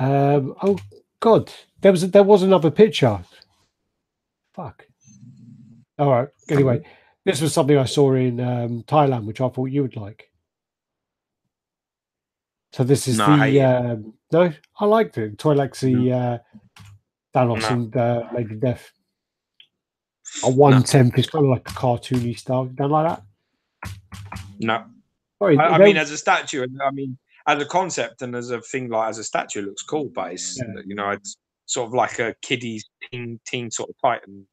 Oh God, there was another picture. Fuck. All right. Anyway, this was something I saw in Thailand, which I thought you would like. So this is no, I liked it. So I like the Thanos and Lady Death. A 1/10 is kind of like a cartoony style. You don't like that? No. Sorry, I mean, as a statue, I mean, as a concept and as a thing, like as a statue, it looks cool, but it's you know, it's sort of like a kiddie's teen sort of Titan.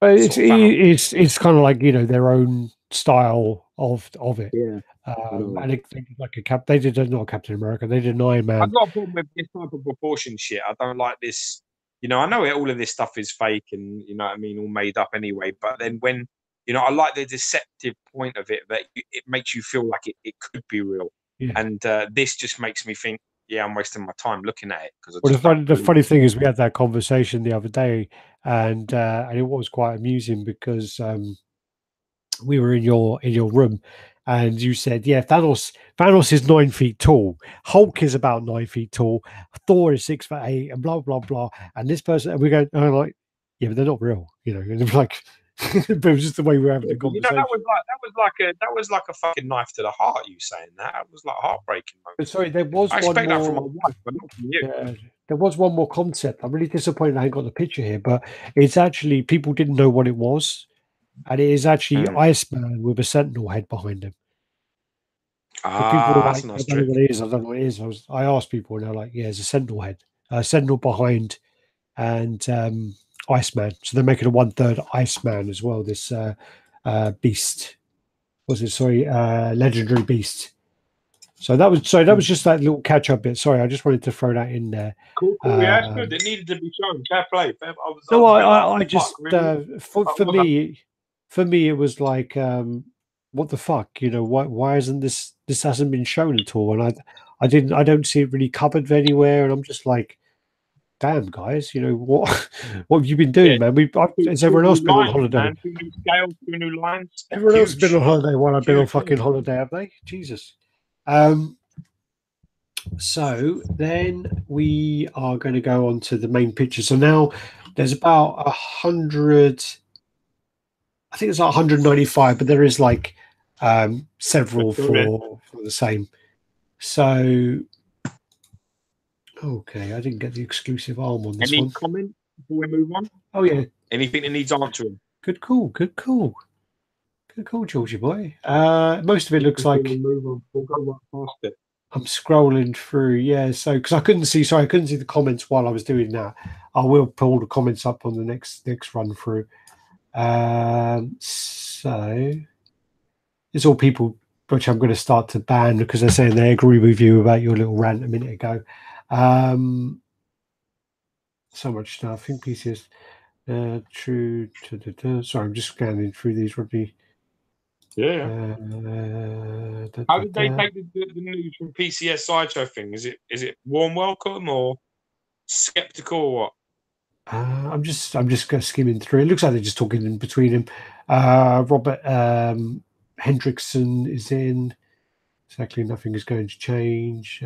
It's kind of like, you know, their own style of it. Yeah. And it's like a cap. They did not Captain America. They did an Iron Man. I've got a problem with this type of proportion shit. I don't like this. You know, I know all of this stuff is fake and, you know what I mean, all made up anyway. But then when, you know, I like the deceptive point of it, that it makes you feel like it could be real. Yeah. And this just makes me think, yeah, I'm wasting my time looking at it. Well, the funny thing is we had that conversation the other day, and it was quite amusing because we were in your room, and you said, yeah, Thanos is 9 feet tall, Hulk is about 9 feet tall, Thor is 6'8", and blah blah blah. And this person, and we go, and I'm like, yeah, but they're not real, you know. And like, but it was just the way we were having the conversation. You know, that was like a fucking knife to the heart. You saying that was like heartbreaking. But sorry, there was. I expect that from my wife, but not from you. Yeah, there was one more concept. I'm really disappointed I ain't got the picture here, but it's actually, people didn't know what it was. And it is actually Iceman with a sentinel head behind him. People were like, I don't know what it is. I don't know what it is. I asked people, and they're like, yeah, it's a sentinel head, sentinel behind, and Iceman. So they're making a 1/3 Iceman as well. This beast, was it? Sorry, legendary beast. So that was just that little catch up bit. Sorry, I just wanted to throw that in there. Cool. Yeah, that's good. It needed to be shown. Fair play. I just for me it was like, what the fuck, you know, why isn't this hasn't been shown at all? And I don't see it really covered anywhere, and I'm just like, damn, guys, you know what have you been doing, man? Has everyone else been on holiday? Man. 2 new scales, 2 new lines. Everyone else has been on holiday while I've been on fucking holiday, have they? Jesus. So then we are going to go on to the main picture. So now there's about 100. I think it's like 195, but there is like several for the same. So, okay, I didn't get the exclusive arm on this one. Any comment before we move on? Oh, yeah. Anything that needs answering? Good call, Georgie boy. Most of it looks like... We'll go right past it. I'm scrolling through, yeah. So, because I couldn't see the comments while I was doing that. I will pull the comments up on the next run through. So it's all people which I'm going to start to ban because they're saying they agree with you about your little rant a minute ago. So much stuff. I think PCS true. Sorry, I'm just scanning through these, Rodney. Yeah. How did they take the news from PCS Sideshow thing? Is it warm welcome or skeptical or what? I'm just skimming through. It looks like they're just talking in between them. Robert Hendrickson is in. Exactly, nothing is going to change.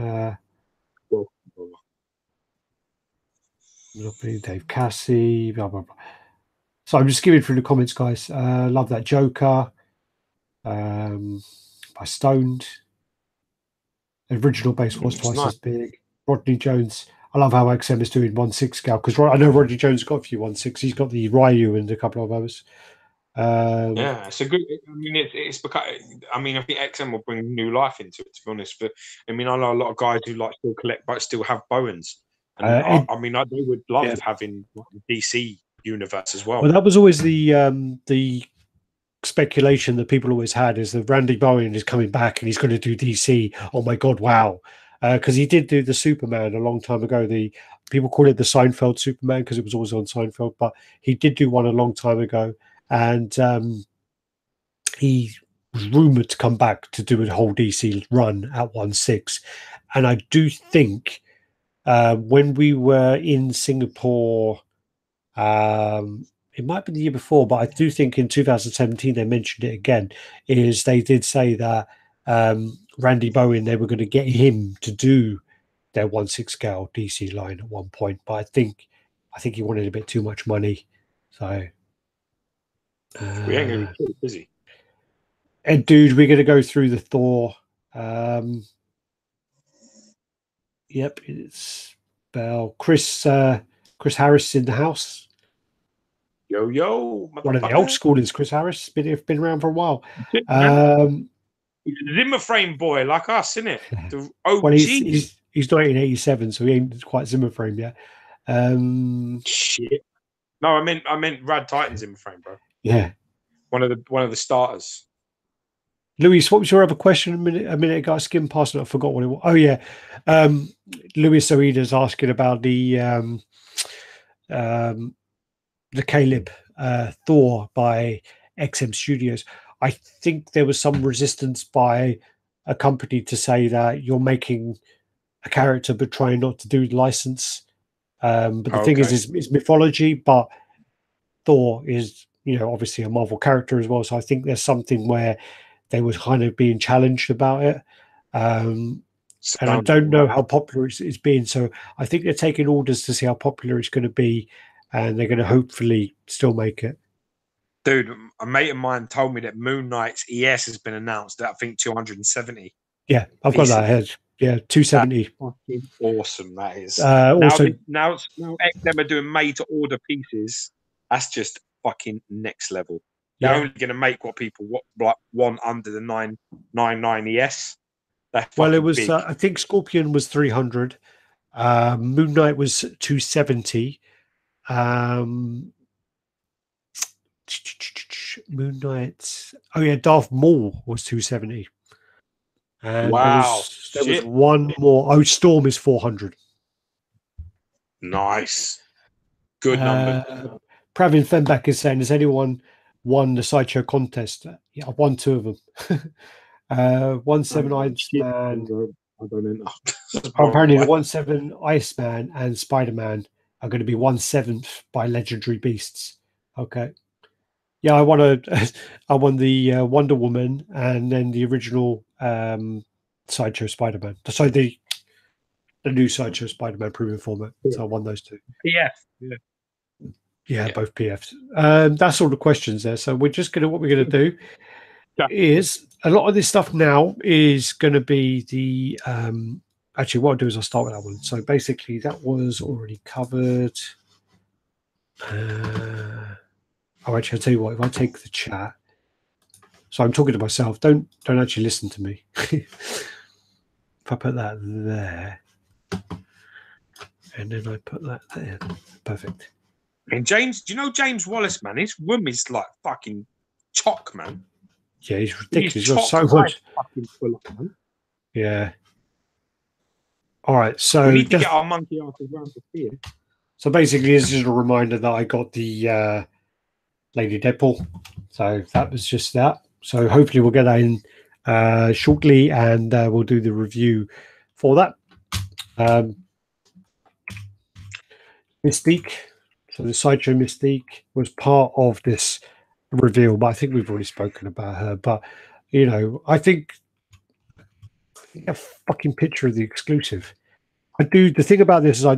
Dave Cassie, blah blah blah. So I'm just skimming through the comments, guys. Love that Joker. By Stoned. The original base was twice as big. Rodney Jones. I love how XM is doing 1/6 scale because I know Rodney Jones got a few 1/6. He's got the Ryu and a couple of others. Yeah, it's a good. I mean, it's because I mean, I think XM will bring new life into it. To be honest, but I mean, I know a lot of guys who like still collect but still have Bowens. And I mean, they would love having DC universe as well. Well, that was always the speculation that people always had is that Randy Bowen is coming back and he's going to do DC. Oh my God, wow. Because he did do the Superman a long time ago. The people call it the Seinfeld Superman because it was always on Seinfeld, but he did do one a long time ago. And he was rumored to come back to do a whole DC run at 1/6. And I do think when we were in Singapore, it might be the year before, but I do think in 2017 they mentioned it again, is they did say that Randy Bowen, they were going to get him to do their 1/6 scale DC line at one point, but I think he wanted a bit too much money. So we ain't going to be too busy. And dude, we're going to go through the Thor. Yep, it's Bell. Chris Harris in the house. Yo, one of the old schoolers, Chris Harris, been around for a while. He's a Zimmer frame boy like us, isn't it? The OG. Well, he's 1987, so he ain't quite Zimmer frame yet. Shit. No, I meant RaddTitan Zimmer frame, bro. Yeah, one of the starters. Louis, what was your other question a minute ago? I skimmed past it. I forgot what it was. Oh yeah, Louis Soida's asking about the Caleb Thor by XM Studios. I think there was some resistance by a company to say that you're making a character but trying not to do license. But the thing is mythology, but Thor is, obviously a Marvel character as well. So I think there's something where they were kind of being challenged about it. And I don't know how popular it's been. So I think they're taking orders to see how popular it's going to be. And they're going to hopefully still make it. Dude, a mate of mine told me that Moon Knight's ES has been announced at, I think, 270. Yeah, I've got that ahead. Yeah, 270. That's fucking awesome, that is. Also, now XM are doing made-to-order pieces. That's just fucking next level. They're only going to make what people want under the 999 ES. Well, it was, I think Scorpion was 300. Moon Knight was 270. Moon Knight. Oh yeah, Darth Maul was 270. And wow, there was one more. Oh, Storm is 400. Nice, good number. Pravin Fenbach is saying, has anyone won the Sideshow contest? Yeah, I've won 2 of them. 17 Iceman. I don't know. Apparently, the 17 Iceman and Spider-Man are going to be 1/7 by Legendary Beasts. Okay. Yeah, I won the Wonder Woman and then the original Sideshow Spider-Man. So the new Sideshow Spider-Man premium format. So I won those two. Yeah. Yeah, both PFs. That's all the questions there. So we're just gonna what we're gonna do is a lot of this stuff now is gonna be the actually what I'll do is I'll start with that one. So basically that was already covered. Oh, actually, I'll tell you what, if I take the chat, so I'm talking to myself, don't actually listen to me. If I put that there, and then I put that there, perfect. And James, do you know James Wallace, man? His room is like fucking chock, man. Yeah, he's ridiculous. He's got so much. Fucking full up, man. Yeah. All right, so we need to get our monkey asses around to see it. So basically, this is a reminder that I got the Lady Deadpool. So that was just that. So hopefully we'll get that in shortly, and we'll do the review for that. Mystique. So the Sideshow Mystique was part of this reveal, but I think we've already spoken about her. But, you know, I think a fucking picture of the exclusive. I do. The thing about this is I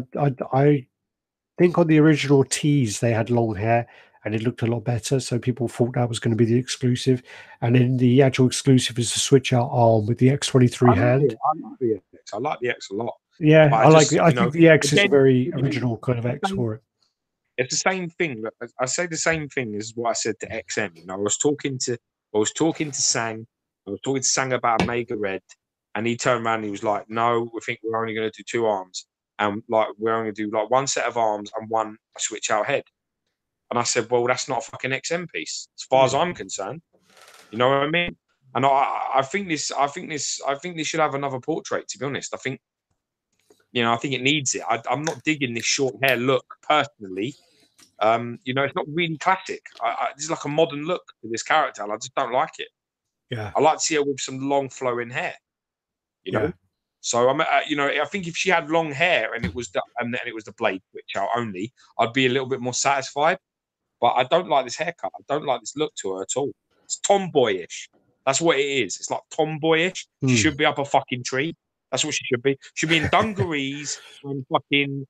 think on the original tease they had long hair and it looked a lot better, so people thought that was going to be the exclusive. And then the actual exclusive is the switch out arm with the X23 hand. I like the X a lot. Yeah, I think the X is a very original kind of X for it. It's the same thing. I say the same thing as what I said to XM. You know, I was talking to Sang. I was talking to Sang about Mega Red, and he turned around and he was like, "No, we think we're only going to do 2 arms, and like we're only going to do like 1 set of arms and 1 switch out head." And I said, "Well, that's not a fucking XM piece, as far as I'm concerned." You know what I mean? And I think this should have another portrait. To be honest, I think it needs it. I'm not digging this short hair look personally. You know, it's not really classic. This is like a modern look to this character, and I just don't like it. Yeah, I like to see her with some long flowing hair. You know, so I think if she had long hair and it was the blade switch out only, I'd be a little bit more satisfied. But I don't like this haircut. I don't like this look to her at all. It's tomboyish. That's what it is. It's like tomboyish. She should be up a fucking tree. That's what she should be. She'd be in dungarees and fucking,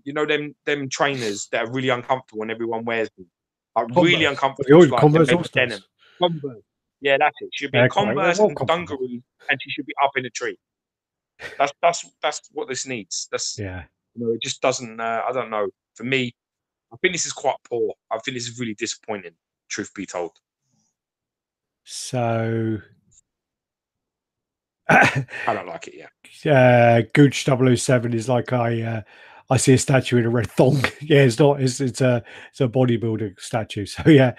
you know, them trainers that are really uncomfortable and everyone wears them. Like really uncomfortable. Like denim. Converse. Yeah, that's it. She'd be in Converse and dungarees, and she should be up in a tree. That's what this needs. It just doesn't. I don't know. For me, I think this is quite poor. I think this is really disappointing. Truth be told. So. I don't like it. Yeah. Gooch 007 is like I see a statue in a red thong. Yeah, it's not. It's a bodybuilder statue. So yeah.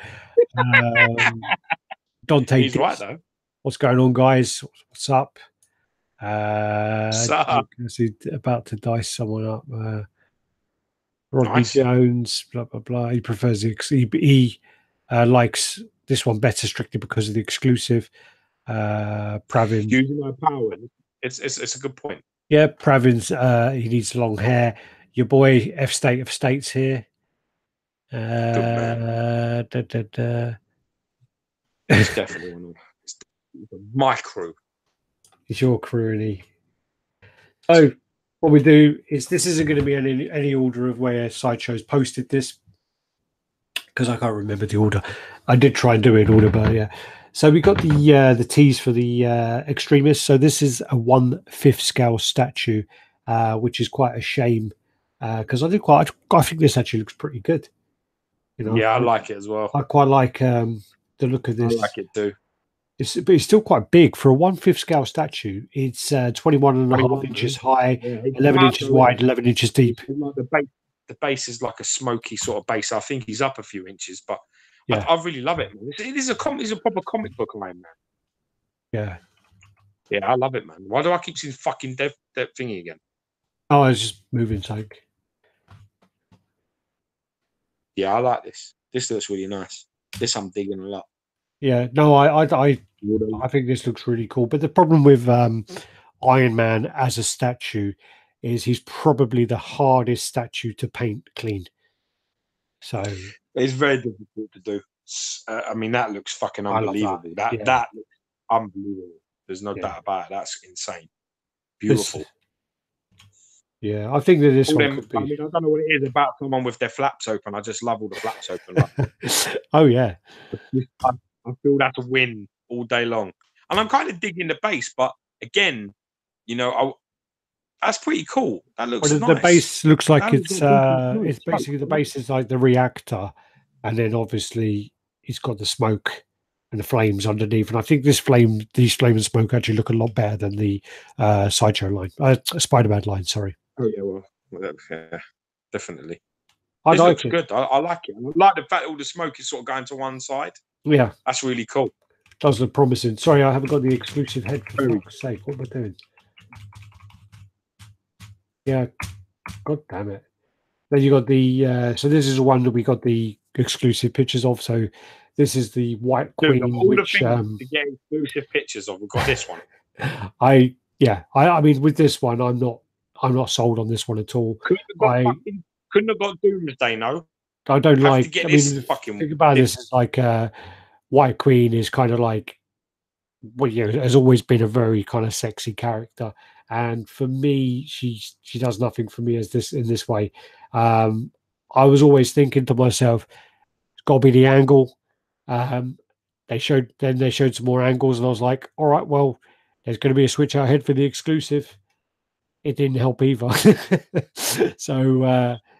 Dante, he's right though. What's going on, guys? What's up? He's about to dice someone up. Rodney Jones, blah blah blah. He prefers he likes this one better strictly because of the exclusive. Pravin using my power. It's a good point. Yeah, Pravin's he needs long hair. Your boy F State of States here. It's definitely one of my crew. It's your crew, and he. So what we do is this isn't going to be any order of where Sideshow's posted this because I can't remember the order. I did try and do it in order, but yeah. So we got the tease for the extremists. So this is a 1/5 scale statue, which is quite a shame because I think this actually looks pretty good. You know, yeah, I like it as well. I quite like the look of this. I like it too. But it's still quite big for a 1/5 scale statue. It's 21.5 inches high, 11 inches wide, 11 inches deep. Like the base is like a smoky sort of base. I think he's up a few inches, but yeah. I really love it, man. It's a proper comic book line, man. Yeah. Yeah, I love it, man. Why do I keep seeing fucking dev thingy again? Oh, I was just moving something. Yeah, I like this. This looks really nice. This I'm digging a lot. Yeah, no, I think this looks really cool. But the problem with Iron Man as a statue is he's probably the hardest statue to paint clean. So it's very difficult to do. I mean, that looks fucking unbelievable. That looks unbelievable. There's no doubt about it. That's insane. Beautiful. I think that this one could be. I mean, I don't know what it is about someone with their flaps open. I just love all the flaps open. Like, oh yeah, I feel that's a win all day long. And I'm kind of digging the base, but again, you know, that's pretty cool. That looks nice. The base looks like it's basically the base is like the reactor, and then obviously it's got the smoke and the flames underneath. And I think these flame and smoke actually look a lot better than the Sideshow line, Spider-Man line. Sorry. Oh yeah, well yeah, definitely. This looks good. I like it. I like the fact all the smoke is sort of going to one side. Yeah, that's really cool. Does look promising. Sorry, I haven't got the exclusive head. For fuck's sake, what am I doing? Yeah, god damn it. Then you got the so this is one that we got the exclusive pictures of. So this is the White Queen, which to get exclusive pictures of. We've got this one. I mean, with this one, I'm not sold on this one at all. Couldn't have got Doomsday, no. I don't like. I mean, fucking think about this is like White Queen is kind of like, well, you know, has always been a very kind of sexy character, and for me, she does nothing for me in this way. I was always thinking to myself, it's got to be the angle. They showed some more angles, and I was like, all right, well, there's going to be a switch out head for the exclusive. It didn't help either. So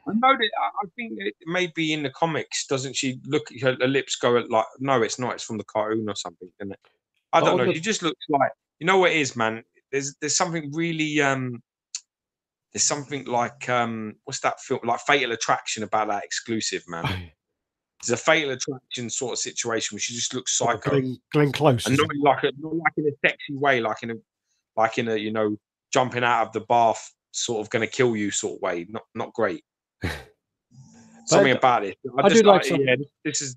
I know that. I think it may be in the comics. Doesn't she look? Her lips go like, no, it's not. It's from the cartoon or something, isn't it? I don't know. She just looks like, you know what it is, man. There's something really there's something like what's that film, like Fatal Attraction, about that exclusive, man. There's a Fatal Attraction sort of situation where she just looks psycho. Glenn Close, and not like in a sexy way, like in a you know, jumping out of the bath, sort of going to kill you sort of way. Not great. Something about it. I do like this is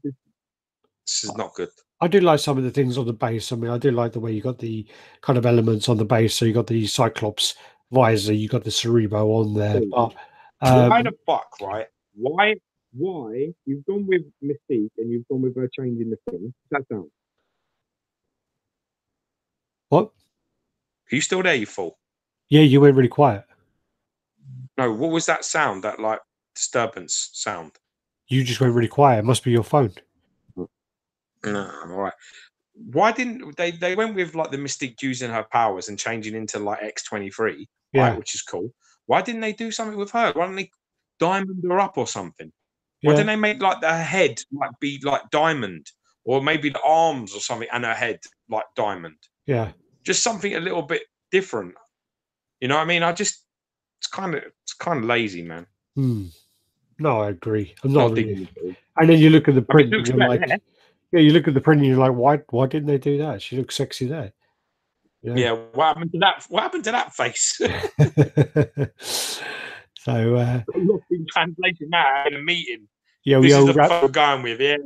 not good. I do like some of the things on the base. I mean, I do like the way you got the kind of elements on the base. So you got the Cyclops visor, you got the Cerebro on there. But why the fuck, right? Why you've gone with Mystique and you've gone with her changing the thing? That sound. What? Are you still there, you fool? Yeah, you went really quiet. No, what was that sound? That like disturbance sound? You just went really quiet. It must be your phone. No, all right. Why didn't they went with like the Mystique using her powers and changing into like X-23, right, which is cool. Why didn't they do something with her? Why don't they diamond her up or something? Why didn't they make like her head like be like diamond, or maybe the arms or something and her head like diamond? Yeah, just something a little bit different. You know what I mean? it's kind of lazy, man. No, I agree. I'm not really. And then you look at the print, and you're like, you look at the print, and you're like, why didn't they do that? She looks sexy there. Yeah. What happened to that? What happened to that face? So lost in translation now in a meeting. Yeah, this is the phone we're going with. Yeah.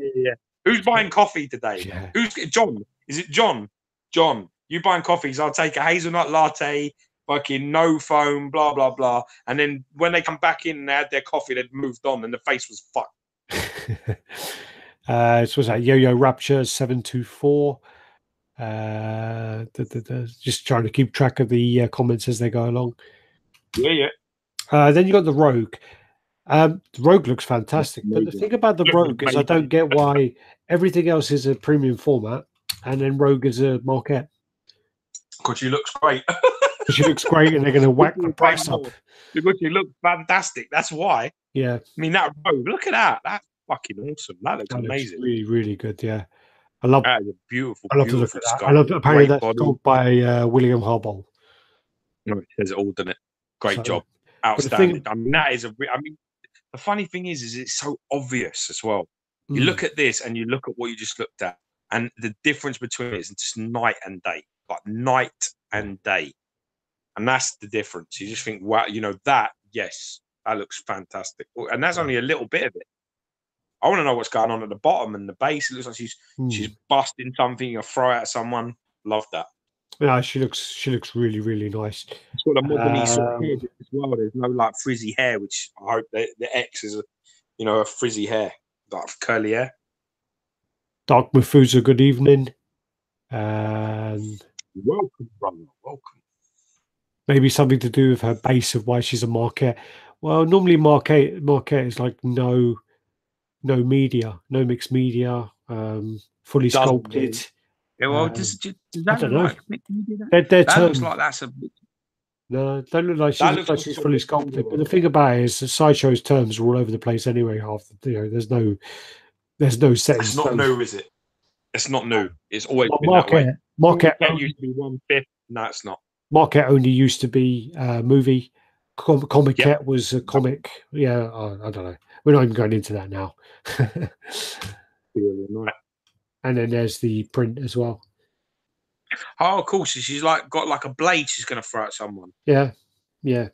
Who's buying coffee today? Yeah. Who's John? Is it John? John, you buying coffees? I'll take a hazelnut latte. Fucking no foam, blah blah blah. And then when they come back in and they had their coffee, they'd moved on, and the face was fucked. So was that Yo-Yo Rapture 724? Just trying to keep track of the comments as they go along. Yeah. Then you got the Rogue. The Rogue looks fantastic, but the thing about the Rogue is I don't get why everything else is a premium format and then Rogue is a marquette. Because she looks great. She looks great, and they're going to whack the price up. Because she looks fantastic. That's why. Yeah. I mean, that Rogue, look at that. That's fucking awesome. That looks amazing. Looks really, really good. Yeah. I love that. Is a beautiful. I love to look at that. I love apparently that's sculpted by William Harbaugh. No, it says it all, doesn't it? Great job. Outstanding. I mean, that is the funny thing is it's so obvious as well. You look at this and you look at what you just looked at, and the difference between it is just night and day. Like night and day. And that's the difference. You just think, wow, you know, that looks fantastic. And that's only a little bit of it. I want to know what's going on at the bottom and the base. It looks like she's busting something, you throw it at someone. Love that. Yeah, she looks really, really nice. It's got a modern sort of hair as well. There's no like frizzy hair, which I hope the X is a frizzy hair, like curly hair. Dark Mafusa, good evening. And Welcome, brother. Welcome. Maybe something to do with her base of why she's a Marquette. Well, normally Marquette is like no media, no mixed media, fully sculpted. Yeah, well, does that I don't look know. like mixed media? That looks like that's a. No, don't look like she's fully sculpted. But the thing about it is, the Sideshow's terms are all over the place anyway. There's no set. It's not new, is it? It's not new. It's always been Marquette, that way. Marquette used to be 1/5. No, it's not. Marquette only used to be a movie. Comic was a comic. Yeah, I don't know. We're not even going into that now. And then there's the print as well. Oh, cool. So she's like got like a blade she's going to throw at someone. Yeah. See,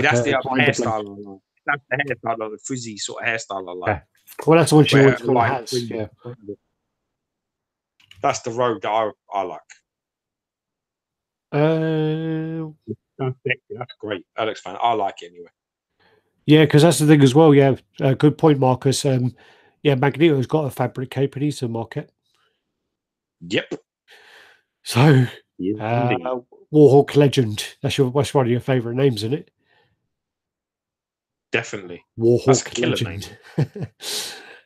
that's the hairstyle I like. That's the hairstyle, like the frizzy sort of hairstyle I like. Yeah. Well, that's the one she always has. Yeah. That's the road that I like. That's great. That looks fun. I like it anyway. Yeah, because that's the thing as well. Yeah, good point, Marcus. Yeah, Magneto's got a fabric cape and he's a Marquette. Yep. So, Warhawk Legend. That's one of your favourite names, isn't it? Definitely. Warhawk Legend.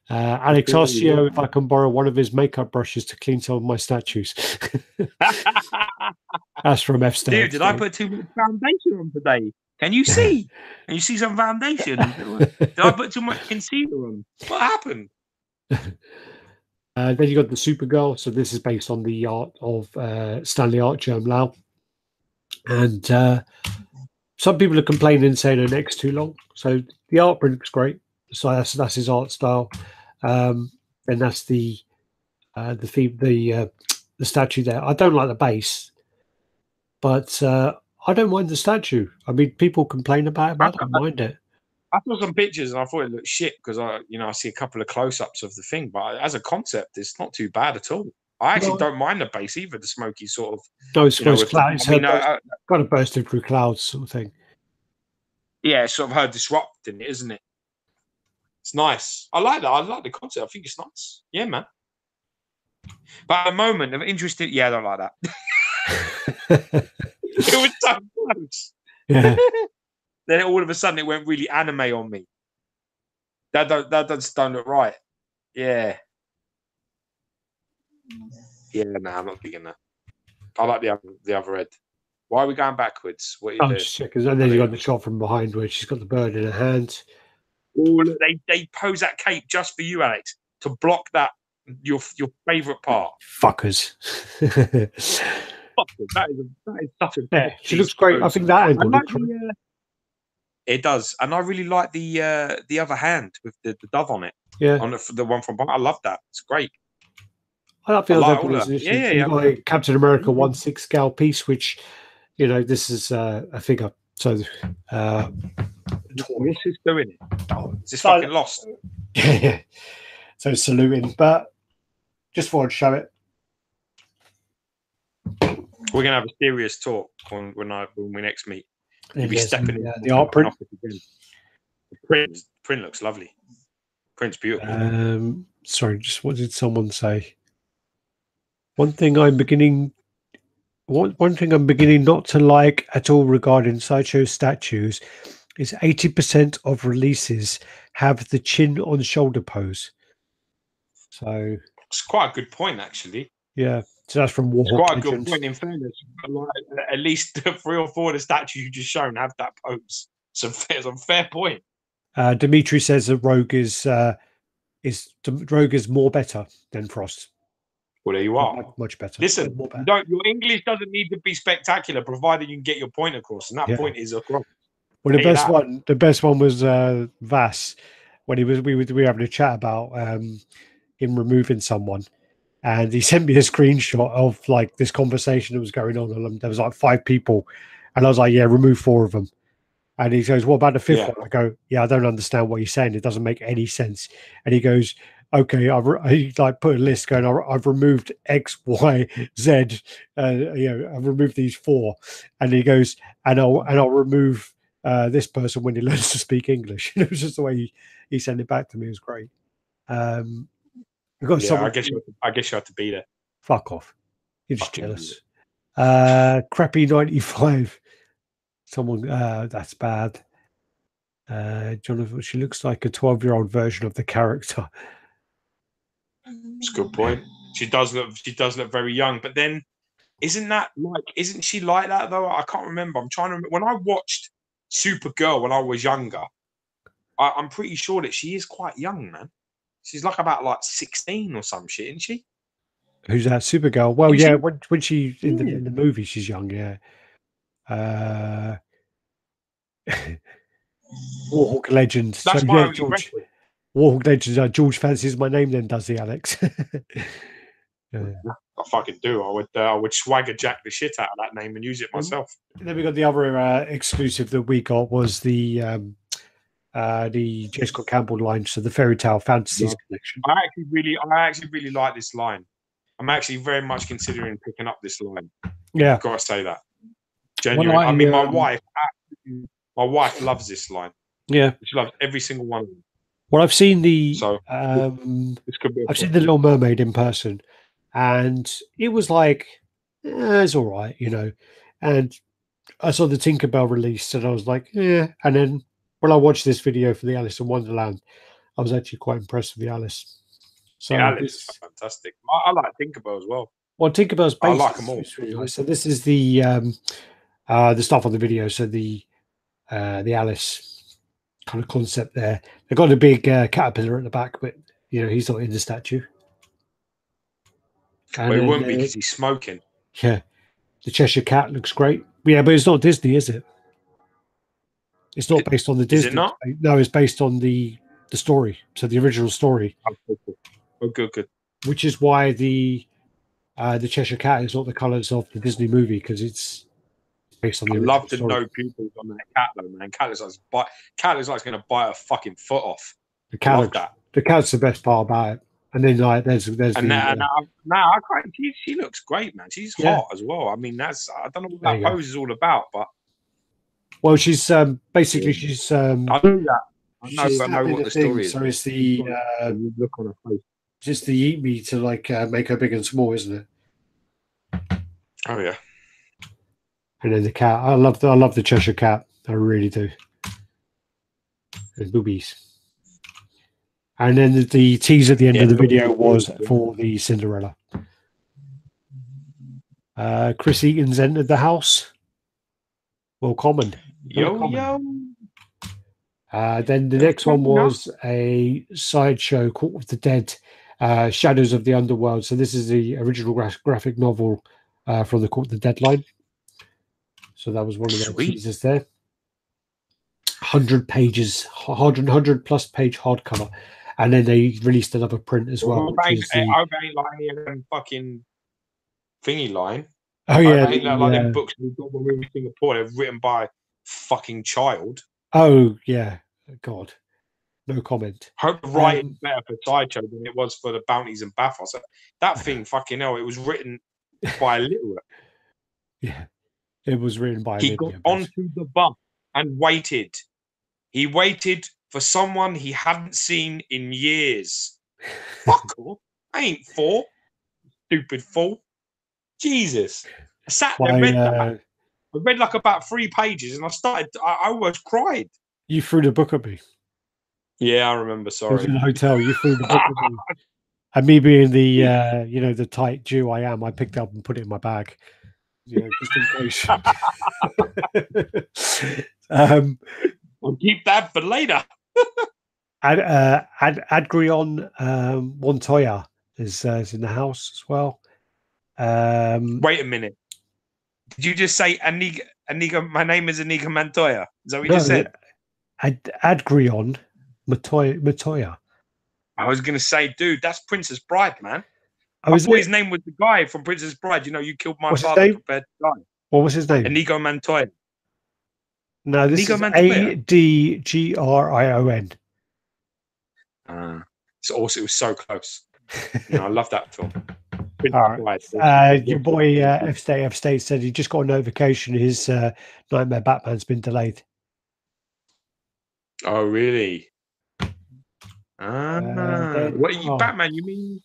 Alex asked you if I can borrow one of his makeup brushes to clean some of my statues. That's from F. Dude, did I put too much foundation on today? Can you see? Can you see some foundation? Did I put too much concealer on? What happened? Then you got the Supergirl. So this is based on the art of Stanley Archer and Lau. And some people are complaining and saying her neck's too long. So the art print looks great. So that's his art style. And that's the statue there. I don't like the base, but I don't mind the statue. I mean, people complain about it, but I don't mind it. I saw some pictures and I thought it looked shit because I see a couple of close-ups of the thing, but as a concept, it's not too bad at all. I actually don't mind the base either. The smoky sort of. No, it's clouds. Got to burst through clouds, sort of thing. Yeah, it's sort of her disrupting it, isn't it? It's nice. I like that. I like the concept. I think it's nice. Yeah, man. But at the moment, I'm interested. Yeah, I don't like that. It was so close. Yeah. Then all of a sudden, it went really anime on me. That don't look right. Yeah. Yeah, no, I'm not digging that. I like the other Red. Why are we going backwards? What are you doing? Because then you got the shot from behind where she's got the bird in her hand. Oh, they pose that cape just for you, Alex, to block that your favourite part. Fuckers. That is such a. Yeah, she looks great. I think that angle looks great. It does, and I really like the other hand with the dove on it. Yeah, on the one from. I love that. It's great. I feel like Captain America 1/6 scale piece, which this is a figure. So this is doing it. Oh, it's just fucking lost. Yeah. So saluting, but just thought I'd show it. We're gonna have a serious talk when we next meet. You'll be stepping in the art print. The print looks lovely. Print's beautiful. Sorry, just what did someone say? One thing I'm beginning not to like at all regarding Sideshow statues is 80% of releases have the chin on shoulder pose. So it's quite a good point, actually. Yeah. So that's from Warhawk. It's quite a good point, in fairness. At least 3 or 4 of the statues you just shown have that pose. So it's a fair point. Dimitri says that Rogue is more better than Frost. Well, there you are. Much better. Listen, your English doesn't need to be spectacular, provided you can get your point across, and that point is across. Well, the best one was Vass when we were having a chat about him removing someone. And he sent me a screenshot of like this conversation that was going on. And there was like 5 people. And I was like, yeah, remove 4 of them. And he goes, what about the 5th one? I go, yeah, I don't understand what you're saying. It doesn't make any sense. And he goes, okay, he like put a list going, I've removed X, Y, Z, I've removed these 4, and he goes, and I'll remove this person when he learns to speak English. It was just the way he sent it back to me. It was great. We've got I guess you have to be there. Fuck off. You're just jealous. Crappy 95. Someone that's bad. Jonathan, she looks like a 12-year-old version of the character. That's a good point. She does look very young, but then isn't she like that though? I can't remember. I'm trying to remember. When I watched Supergirl when I was younger, I'm pretty sure that she is quite young, man. She's like about like 16 or some shit, isn't she? Who's that? Supergirl. Well, yeah, when she in the movie, she's young, yeah. Warhawk Legends. That's so, yeah, George. Warhawk Legends. George fancies my name. Then does he, Alex? I fucking do. I would swagger jack the shit out of that name and use it myself. Then we got the other exclusive that we got was the J. Scott Campbell line, so the Fairy Tale Fantasies collection. I actually really like this line. I'm actually very much considering picking up this line. Yeah, I've got to say that. Genuine. I mean, my wife loves this line. Yeah, she loves every single one of them. Well, I've seen the this could be I've seen the Little Mermaid in person, and it was like it's all right, And I saw the Tinkerbell release, and I was like, yeah. And then when I watched this video for the Alice in Wonderland, I was actually quite impressed with the Alice. So Alice is fantastic. I like Tinkerbell as well. Well, Tinkerbell's based. I like them all. Really nice. So this is the stuff on the video. So the Alice kind of concept there. They've got a big caterpillar at the back, but he's not in the statue. Well, it wouldn't be because he's smoking. Yeah, the Cheshire Cat looks great. Yeah, but it's not Disney, is it? It's not based on the Disney. Is it not? No, it's based on the story. So the original story. Oh, good. Which is why the Cheshire Cat is not the colours of the Disney movie, because it's based on the original story. No pupils on that cat though, man. Cat looks like it's going to bite her fucking foot off. The cat's the best part about it. And then there's she looks great, man. She's hot as well. I mean, I don't know what that pose is all about, but well, she's basically she's I know that. I know what the story is. So it's the look on her face. Just the eat me to make her big and small, isn't it? Oh yeah. And then the cat. I love the Cheshire Cat. I really do. There's boobies. And then the tease at the end of the video was for the Cinderella. Chris Eaton's entered the house. Welcome. Yo. Then the next one was a Sideshow Court of the Dead, Shadows of the Underworld. So this is the original graphic novel from the Court of the Dead line. So that was one of the teasers there. 100 pages, 100 plus page hardcover. And then they released another print as well. I ain't like any fucking thingy line. Oh yeah, I ain't like them books we've got when we were in Singapore. They're written by fucking child. Oh yeah, God, no comment. Hope the writing's better for Sideshow than it was for the Bounties and Bathos. That thing, fucking hell, it was written by a literate. Yeah, it was written by. He got onto the bus and waited. He waited for someone he hadn't seen in years. Fuck off. I ain't 4. Stupid fool. Jesus. I sat there and read that. I read like about 3 pages and I almost cried. You threw the book at me. Yeah, I remember, sorry. I was in the hotel, you threw the book at me. And me being the the tight Jew I am, I picked it up and put it in my bag. Just in case. We'll keep that for later. Adrian Montoya is in the house as well. Wait a minute. Did you just say Aniga? My name is Aniga Montoya. Is that what you just said? Adrian Montoya. I was going to say, dude, that's Princess Bride, man. I thought his name was the guy from Princess Bride. You killed my father prepared to die. What was his name? Inigo Montoya. No, this is Adgrion. It's awesome. It was so close. I love that film. All right. Your boy F State said he just got a notification his Nightmare Batman's been delayed. Oh, really? Batman? You mean?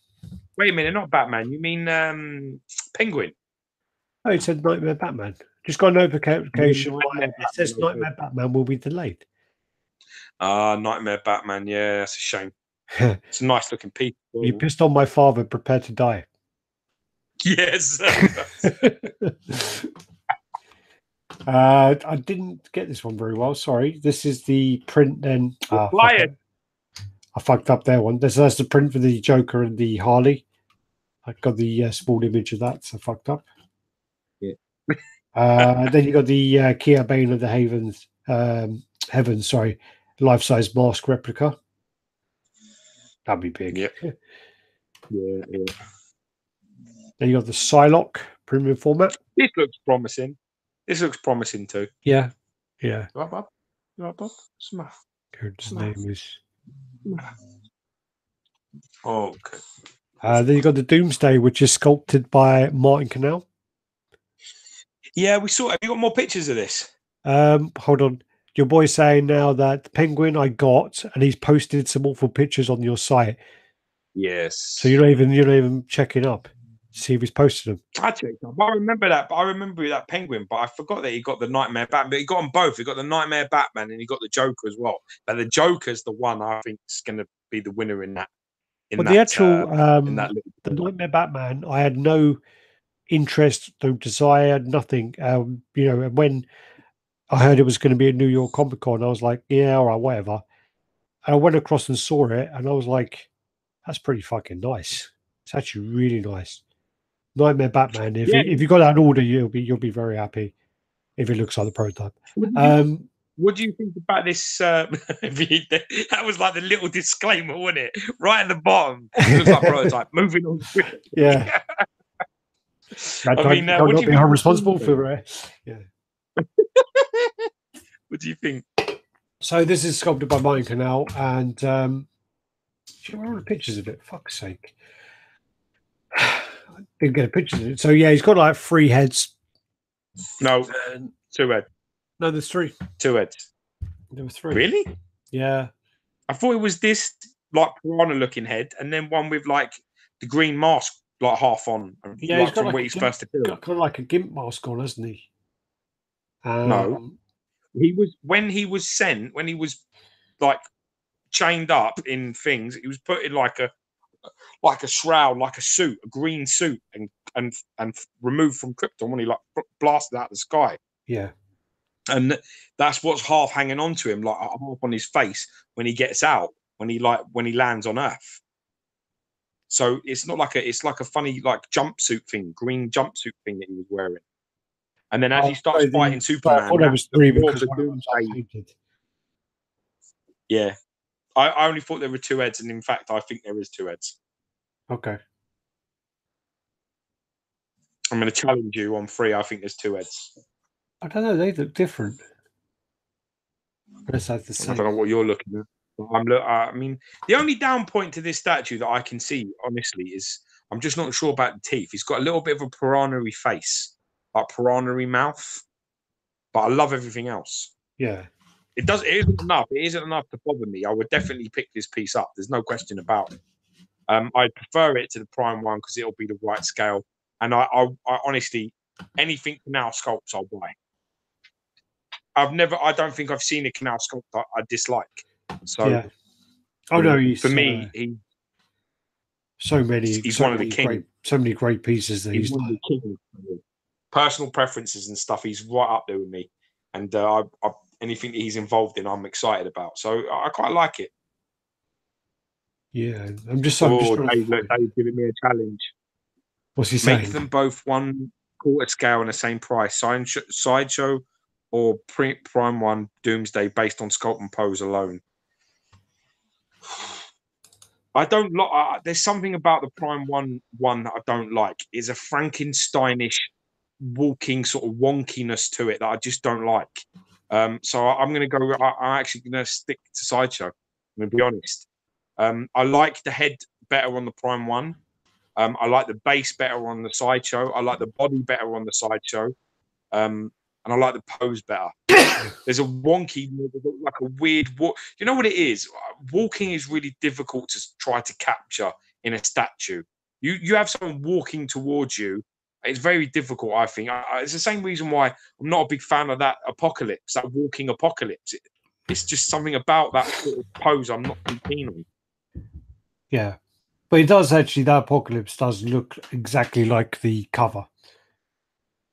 Wait a minute, not Batman. You mean Penguin? Oh, it said Nightmare Batman. Just got a notification. It says Nightmare Batman will be delayed. Nightmare Batman. Yeah, that's a shame. It's a nice looking piece. You pissed on my father. Prepare to die. Yes. I didn't get this one very well. Sorry. This is the print. Then I fucked up there one. That's the print for the Joker and the Harley. I got the small image of that, so I fucked up. Yeah. Then you got the Kia Bane of the Heavens. Sorry, life-size mask replica. That'd be big. Yep. Yeah. Then you got the Psylocke premium format. This looks promising. This looks promising too. Yeah. You right, Bob? Smash. His name is. Oh, okay. Then you got the Doomsday, which is sculpted by Martin Canal. Yeah, we saw. Have you got more pictures of this? Hold on. Your boy's saying now that the Penguin I got, and he's posted some awful pictures on your site. Yes. So you're not even checking up to see if he's posted them. I checked up. I remember that. But I remember that Penguin, but I forgot that he got the Nightmare Batman. But he got them both. He got the Nightmare Batman, and he got the Joker as well. But the Joker's the one I think is going to be the winner in that. The actual the Nightmare Batman, I had no interest, no desire, nothing. When I heard it was going to be a New York Comic Con, I was like, yeah, all right, whatever. And I went across and saw it, and I was like, that's pretty fucking nice. It's actually really nice. Nightmare Batman. If you got that order, you'll be very happy if it looks like the prototype. What do you think about this? That was like the little disclaimer, wasn't it? Right at the bottom. It looks like prototype. Moving on. Yeah. What do you be responsible for it? Yeah. What do you think? So this is sculpted by Martin Canal, and where are the pictures of it? Fuck's sake. I didn't get a picture of it. So yeah, he's got like 3 heads. No, 2 heads. No, there's 3. 2 heads. There were 3. Really? Yeah. I thought it was this like piranha-looking head, and then one with like the green mask, like half on. Yeah, he's got like he's supposed to do. Got kind of like a gimp mask on, hasn't he? No, he was when he was like chained up in things. He was put in like a shroud, like a suit, a green suit, and removed from Krypton when he like blasted out of the sky. Yeah. And that's what's half hanging on to him, like half on his face when he gets out, when he lands on Earth. So it's like a funny like jumpsuit thing, green jumpsuit thing that he was wearing. And then as he starts fighting Superman, I thought there was 3 because yeah, I only thought there were 2 heads, and in fact, I think there is 2 heads. Okay. I'm going to challenge you on 3. I think there's 2 heads. I don't know. They look different. I don't know what you're looking at. I mean, the only down point to this statue that I can see, honestly, is I'm just not sure about the teeth. He's got a little bit of a piranha-y face, like piranha-y mouth. But I love everything else. Yeah. It isn't enough. It isn't enough to bother me. I would definitely pick this piece up. There's no question about it. I prefer it to the Prime one because it'll be the right scale. And I honestly, anything Canal sculpts, I'll buy. I don't think I've seen a Canal sculpt I dislike. So, yeah. Oh no, for me, he's one of the kings. So many great pieces that he's one of the kings. Personal preferences and stuff, he's right up there with me. And anything that he's involved in, I'm excited about. So I quite like it. Yeah, I'm just. Dave's giving me a challenge. What's he saying? Make them both 1/4 scale and the same price. Sideshow or Prime 1 Doomsday based on sculpt and pose alone. I don't like. There's something about the Prime 1 that I don't like. It's a Frankensteinish walking sort of wonkiness to it that I just don't like. So I'm going to go. I'm actually going to stick to Sideshow. I'm going to be honest. I like the head better on the Prime 1. I like the base better on the Sideshow. I like the body better on the Sideshow. And I like the pose better. There's a wonky, like a weird walk. You know what it is? Walking is really difficult to try to capture in a statue. You have someone walking towards you. It's very difficult, I think. It's the same reason why I'm not a big fan of that apocalypse, that walking apocalypse. It's just something about that sort of pose I'm not too keen on. Yeah. But it does actually, that apocalypse does look exactly like the cover.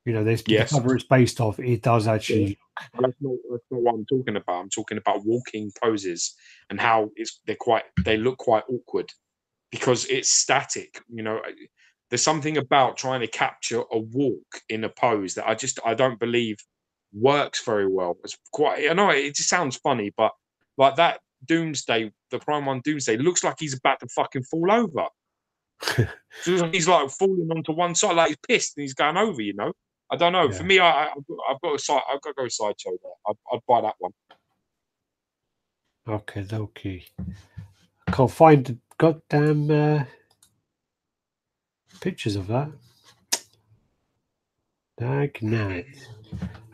You know, the cover it's based off, it does actually. Yeah. That's not what I'm talking about. I'm talking about walking poses and how they look quite awkward because it's static. You know, there's something about trying to capture a walk in a pose that I don't believe works very well. It's quite, I know it just sounds funny, but like that Doomsday, the Prime 1 Doomsday, looks like he's about to fucking fall over. So he's like falling onto one side, like he's pissed and he's going over, you know. I don't know. Yeah. For me, I've got to go Sideshow there. I'd buy that one. Okay. I can't find the goddamn pictures of that. I'll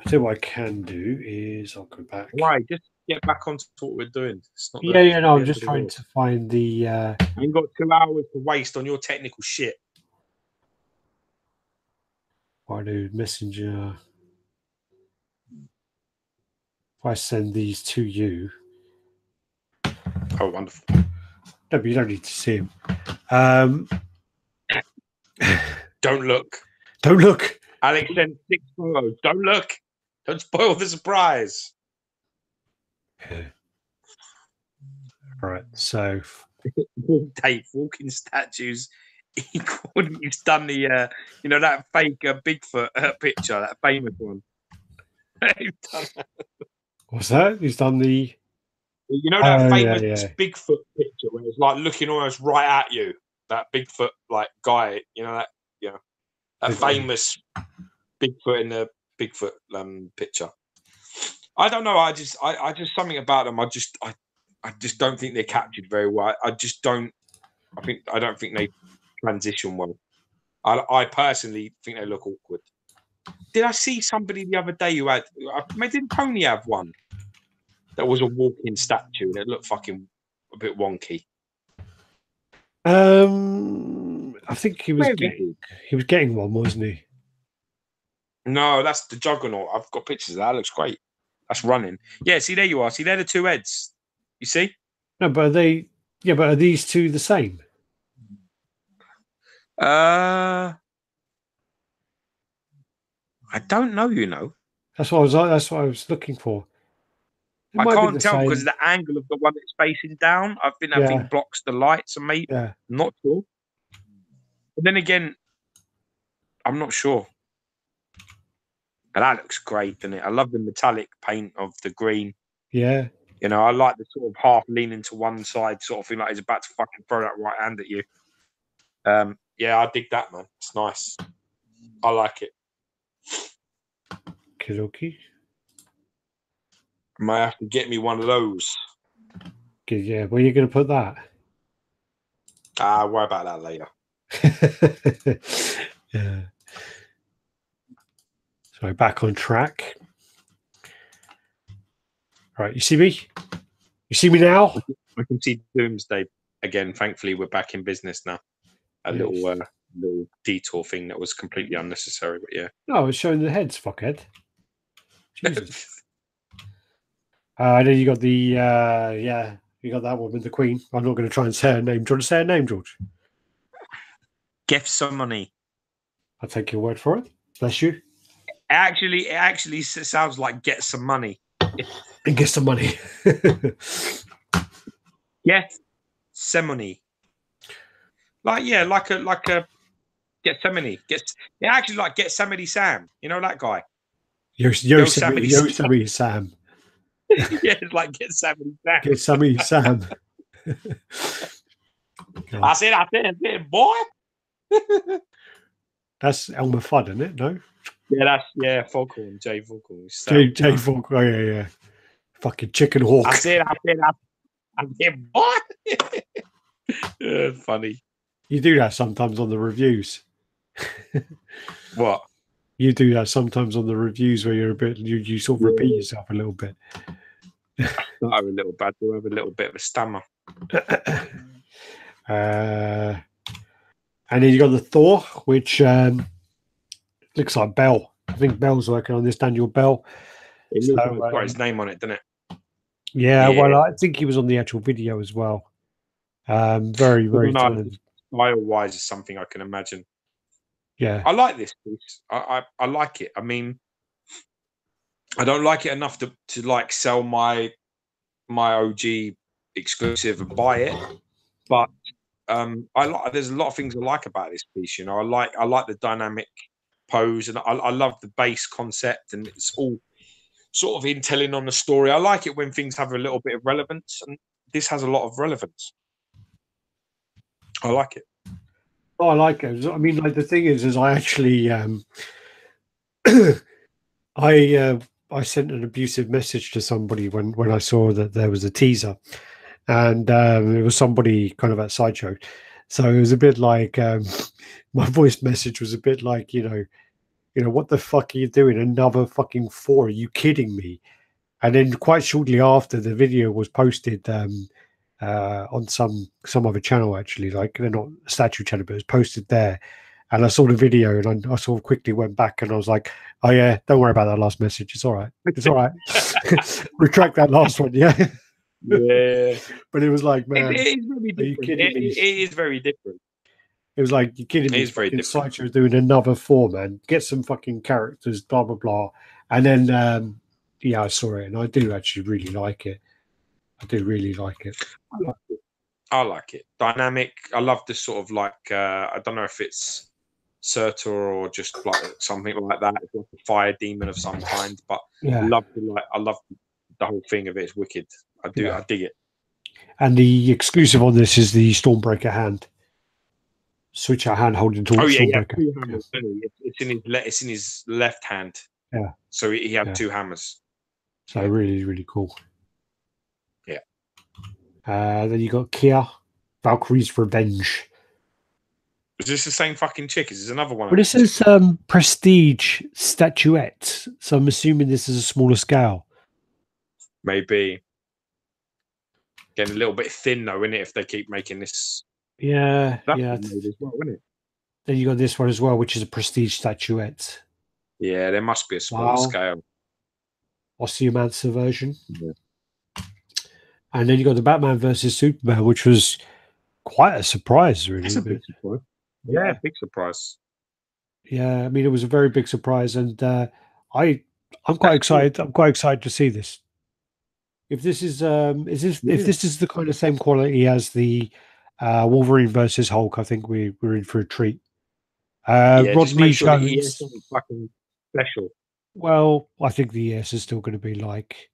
tell you what I can do is I'll go back. Right, just get back onto what we're doing. It's not no, I'm just trying to find the. You've got 2 hours to waste on your technical shit. I do Messenger. If I send these to you. Oh, wonderful. No, but you don't need to see them. Don't look. Don't look. Alex sent 6 photos. Don't look. Don't spoil the surprise. Yeah. Right, so. Dave, walking statues equal. He's done the, that fake Bigfoot picture, that famous one. What's that? He's done the. You know that famous Bigfoot picture where it's like looking almost right at you. That Bigfoot like guy, that famous Bigfoot in the Bigfoot picture. I don't know. I just something about them. I just don't think they're captured very well. I don't think they transition well. I personally think they look awkward. Did I see somebody the other day who had? Didn't Tony have one that was a walking statue and it looked fucking a bit wonky? I think he was getting one, wasn't he? No, that's the Juggernaut. I've got pictures of that. That looks great. That's running. Yeah, see, there you are. See, they're the 2 heads. You see? No, but are they? Yeah, but are these 2 the same? I don't know. You know. That's what I was looking for. I can't tell because of the angle of the one that's facing down. I think that thing blocks the light, so maybe I'm not sure. But then again, I'm not sure. And that looks great, doesn't it? I love the metallic paint of the green. Yeah. You know, I like the sort of half leaning to one side sort of thing, like he's about to fucking throw that right hand at you. Yeah, I dig that, man. It's nice. I like it. Okay. Might have to get me one of those. Yeah, where are you going to put that? I'll worry about that later. Yeah. So back on track. Right, you see me? You see me now? I can see Doomsday again. Thankfully, we're back in business now. A little detour thing that was completely unnecessary, but yeah. No, it's showing the heads, fuckhead. Jesus. Then you got the you got that one with the Queen. I'm not going to try and say her name. Do you want to say her name, George? Get some money. I'll take your word for it. Bless you. It actually sounds like get some money. And get some money. Get some money. Like a get some money. Actually like Yosemite Sam. You know that guy. Yosemite Sam. Yeah, it's like get Yosemite Sam. Get Yosemite Sam. I said, boy. That's Elmer Fudd, isn't it? No. Yeah, Foghorn, Jay Foghorn. Jay Foghorn. Oh, yeah. Fucking chicken hawk. I said, boy. Yeah, funny. You do that sometimes on the reviews. What? You do that sometimes on the reviews where you're a bit, you sort of repeat yourself a little bit. I have a little bad. I have a little bit of a stammer. And then you got the Thor, which looks like Bell. I think Bell's working on this, Daniel Bell. It looks like it's got his name on it, doesn't it? Yeah, well, I think he was on the actual video as well. Very, very talented. Style-wise is something I can imagine. Yeah, I like this piece. I like it. I mean, I don't like it enough to like sell my OG exclusive and buy it, but I like. There's a lot of things I like about this piece. You know, I like the dynamic pose, and I love the base concept, and it's all sort of in telling on the story. I like it when things have a little bit of relevance, and this has a lot of relevance. I like it. Oh, I like it. I mean, like the thing is I actually I sent an abusive message to somebody when I saw that there was a teaser, and it was somebody kind of at Sideshow, so it was a bit like my voice message was a bit like, you know, what the fuck are you doing? Another fucking 4? Are you kidding me? And then quite shortly after, the video was posted on some other channel, actually, like they're not a statue channel, but it was posted there. And I saw the video, and I sort of quickly went back, and I was like, "Oh yeah, don't worry about that last message. It's all right. It's all right. Retract that last one, yeah." Yeah, but it was like, man, it is very different. Are you kidding me? It is very different. It was like, you're kidding me. It is very different. Sideshow doing another 4, man. Get some fucking characters, blah blah blah. And then yeah, I saw it, and I do actually really like it. I do really like it. I like it. Dynamic. I love this sort of like I don't know if it's Surtur or just like something like that. It's like a fire demon of some kind, but yeah. I love the whole thing of it. It's wicked. I dig it. And the exclusive on this is the Stormbreaker hand. Switch our hand holding towards Stormbreaker. It's in his left hand. Yeah. So he had 2 hammers. So really, really cool. Yeah. Then you got Kia, Valkyrie's Revenge. Is this the same fucking chick? Is this another one? Well, this is prestige statuette, so I'm assuming this is a smaller scale. Maybe. Getting a little bit thin though, isn't it? If they keep making this. Yeah, That's yeah. as well, isn't it? Then you got this one as well, which is a prestige statuette. Yeah, there must be a smaller scale. Osteomancer version. Yeah. And then you got the Batman versus Superman, which was quite a surprise, really. It's a big surprise. Yeah, big surprise. Yeah, I mean, it was a very big surprise, and I'm quite excited. I'm quite excited to see this. If this is if this is the kind of same quality as the Wolverine versus Hulk, I think we're in for a treat. Rodney make sure Jones, the ES isn't fucking special. Well, I think the ES is still going to be like,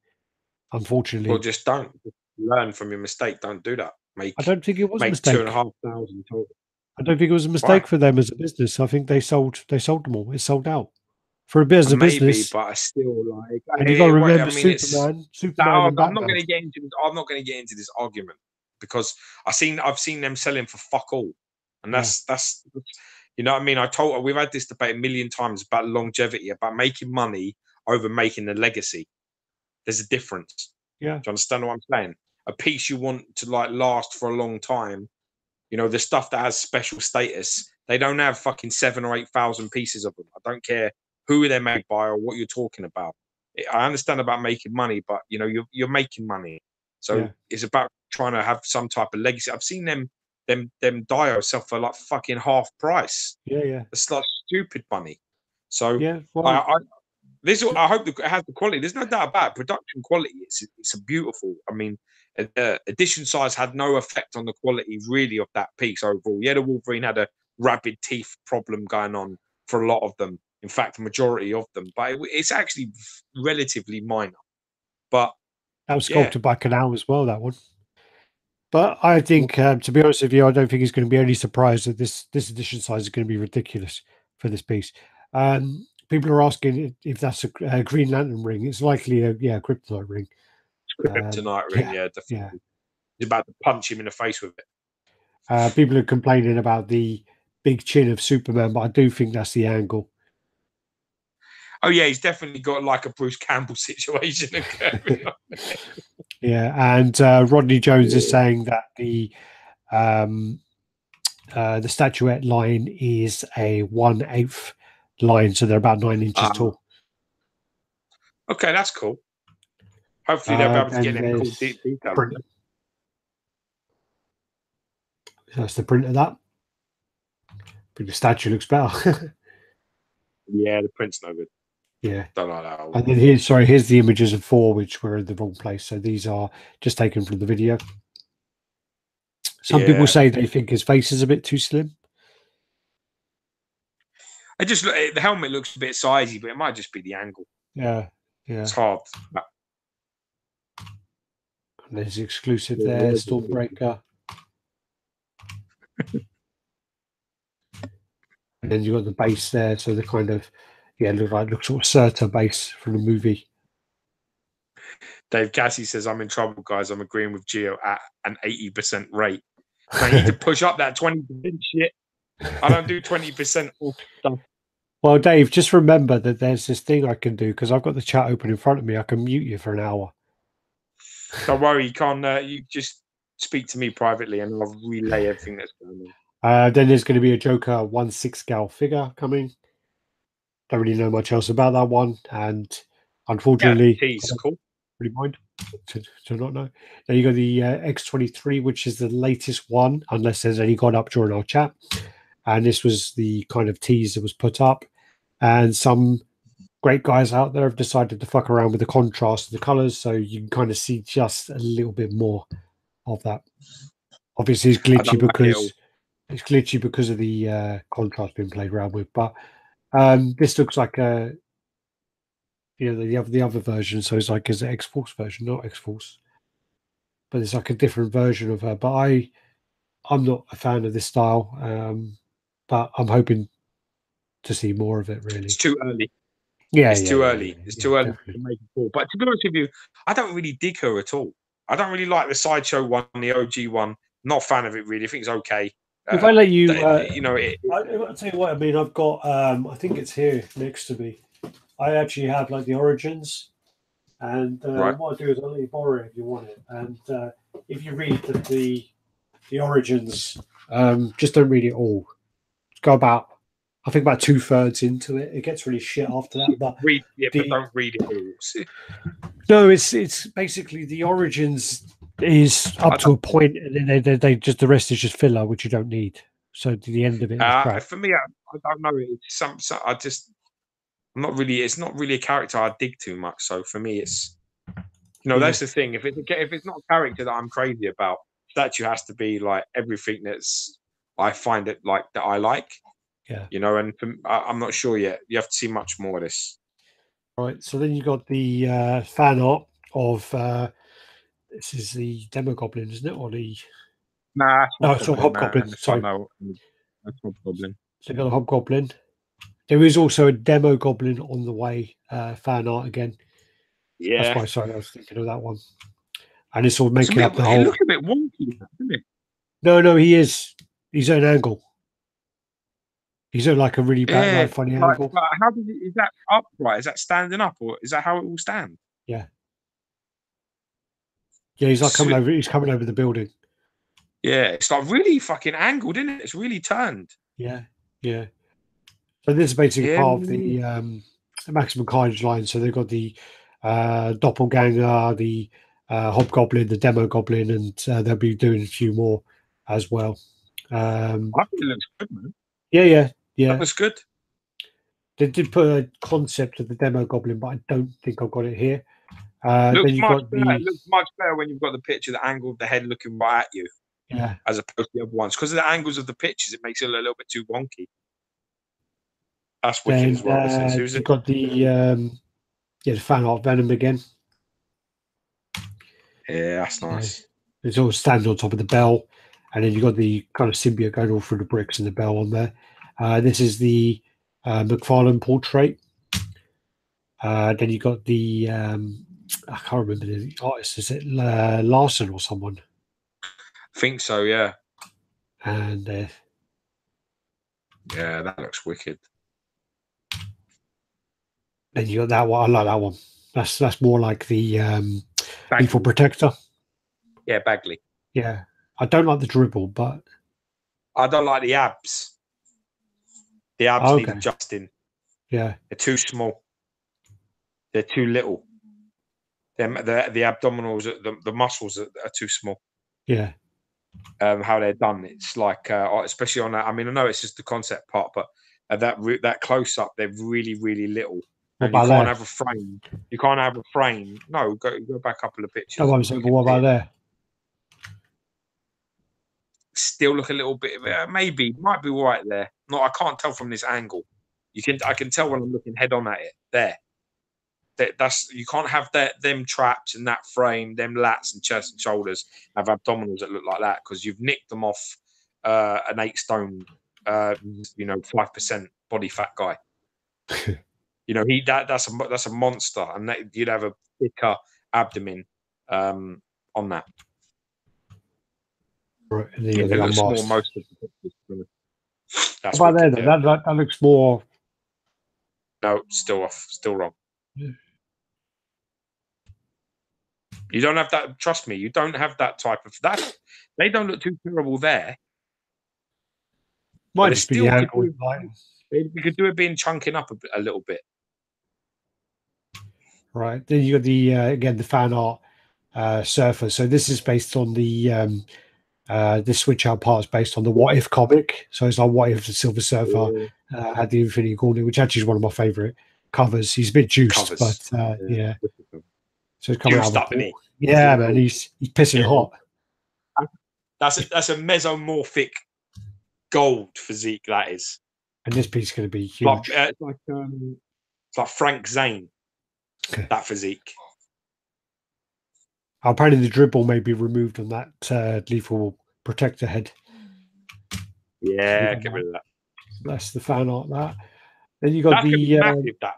unfortunately. Well, just don't learn from your mistake. Don't do that. I don't think it was a mistake. 2,500 total. I don't think it was a mistake for them as a business. I think they sold them all. It sold out for a business. Maybe, but I still like. And you got to remember Superman. I'm not going to get into. I'm not going to get into this argument because I've seen them selling for fuck all, and that's you know what I mean. We've had this debate a million times about longevity, about making money over making a legacy. There's a difference. Yeah. Do you understand what I'm saying? A piece you want to like last for a long time. You know, the stuff that has special status, they don't have fucking 7,000 or 8,000 pieces of them. I don't care who they're made by or what you're talking about. I understand about making money, but you know, you're making money. So it's about trying to have some type of legacy. I've seen them dios sell for like fucking half price. Yeah. It's like stupid money. So well, I hope it has the quality. There's no doubt about it. Production quality. It's a beautiful. I mean, edition size had no effect on the quality really of that piece overall. Yeah, the Wolverine had a rabid teeth problem going on for a lot of them. In fact, the majority of them, but it's actually relatively minor. But that was sculpted by Canal as well. That one. But I think, to be honest with you, I don't think it's going to be any surprise that this edition size is going to be ridiculous for this piece. People are asking if that's a Green Lantern ring. It's likely a kryptonite ring. Kryptonite ring, definitely. Yeah. He's about to punch him in the face with it. People are complaining about the big chin of Superman, but I do think that's the angle. Oh yeah, he's definitely got like a Bruce Campbell situation occurring. Yeah, and Rodney Jones is saying that the statuette line is a 1/8 line, so they're about 9 inches tall. Okay, that's cool. Hopefully they'll be able to get in cool detail. That's the print of that. But the statue looks better. Yeah, the print's no good. Yeah, don't like that. And then here's the images of 4, which were in the wrong place. So these are just taken from the video. Some people say they think his face is a bit too slim. The helmet looks a bit sizey, but it might just be the angle. Yeah. It's hard. And there's exclusive there, Stormbreaker. And then you've got the base there, so the kind of looks sort of Serta base from the movie. Dave Cassie says, "I'm in trouble, guys. I'm agreeing with Gio at an 80% rate. I need to push up that 20% shit. I don't do 20% stuff." Well, Dave, just remember that there's this thing I can do because I've got the chat open in front of me. I can mute you for an hour. Don't worry, you can't. You just speak to me privately, and I'll relay everything that's going on. Then there's going to be a Joker 1/6 scale figure coming. Don't really know much else about that one, and unfortunately, cool. Really mind to not know. Then you got the X23, which is the latest one, unless there's any gone up during our chat. And this was the kind of tease that was put up, and some great guys out there have decided to fuck around with the contrast of the colors, so you can kind of see just a little bit more of that. Obviously, it's glitchy because of the contrast being played around with, but this looks like a the other version. So it's like is an X-Force version, not X-Force, but it's like a different version of her. But I'm not a fan of this style, but I'm hoping to see more of it. Really, it's too early. Yeah, it's too early. It's too early to make it cool. But to be honest with you, I don't really dig her at all. I don't really like the Sideshow one, the OG one. Not a fan of it really. I think it's okay. If I let you, I'll tell you what I mean. I've got, I think it's here next to me. I actually have like the Origins, and what I do is I'll let you borrow it if you want it. And if you read the Origins, just don't read it all. Go about, I think about 2/3 into it. It gets really shit after that. But but don't read it all. No, it's basically the Origins is up to a point, and then they just the rest is just filler, which you don't need. So to the end of it, for me, I don't know. It's I'm not really. It's not really a character I dig too much. So for me, it's that's the thing. If it's not a character that I'm crazy about, statue has to be like everything I find it like that I like. Yeah. And I'm not sure yet. You have to see much more of this. Right. So then you got the fan art of this is the Demo Goblin, isn't it? Or the it's not Hobgoblin. Sorry, that's Hobgoblin. So you got a Hobgoblin. There is also a Demo Goblin on the way. Fan art again. Yeah. That's why. Sorry, I was thinking of that one. And it's all making up the whole. It looks a bit wonky, doesn't it? No, he is. He's at an angle. He's at like a really bad, funny angle. How is that upright? Is that standing up, or is that how it will stand? Yeah. Yeah, he's like coming over. He's coming over the building. Yeah, it's like really fucking angled, isn't it? It's really turned. Yeah. So this is basically part of the Maximum Carnage line. So they've got the Doppelganger, the Hobgoblin, the Demo Goblin, and they'll be doing a few more as well. I think it looks good, man. Yeah. That was good. They did put a concept of the Demo Goblin, but I don't think I've got it here. It looks much better when you've got the picture, the angle of the head looking right at you. Yeah. As opposed to the other ones. Because of the angles of the pictures, it makes it a little bit too wonky. That's wicked as well. You've got the fan art Venom again. Yeah, that's nice. It's all standing on top of the bell. And then you've got the kind of symbiote going all through the bricks and the bell on there. This is the McFarlane portrait. Then you got the I can't remember the artist. Is it Larson or someone? I think so, yeah. And yeah, that looks wicked. then you got that one. I like that one. That's more like the Lethal Protector. Yeah, Bagley. Yeah, I don't like the dribble, but I don't like the abs. The abs need adjusting. Yeah, they're too small. They're too little. The abdominals, the muscles are too small. Yeah. How they're done, it's like, especially on that. I mean, I know it's just the concept part, but that close up, they're really, really little, and you can't have a frame. You can't have a frame. No, go back a couple of pictures. No, I'm saying, but what about there? Still look a little bit. Maybe might be right there. No, I can't tell from this angle. I can tell when I'm looking head on at it. There. That's you can't have them traps in that frame, them lats and chest and shoulders have abdominals that look like that because you've nicked them off an 8 stone, 5% body fat guy. That's a monster, and you'd have a thicker abdomen on that. Right, it looks more most of the pictures. That's about there. Yeah. That looks more. No, still off, still wrong. Yeah. You don't have that. Trust me, you don't have that type of that. They don't look too terrible there. Might just be the angle. We could do it being chunking up a little bit. Right. Then you got the again the fan art surfer. So this is based on the this switch out part is based on the What If comic. So it's like What If the Silver Surfer had the Infinity Gauntlet, which actually is one of my favorite covers. He's a bit juiced, but yeah. So it's coming out of the yeah, man, he's pissing hot. That's a mesomorphic gold physique, that is. And this piece is going to be huge. It's like Frank Zane, that physique. Apparently the dribble may be removed on that Lethal Protector head. Yeah, get rid of that. That's the fan art. That. Then you got massive, that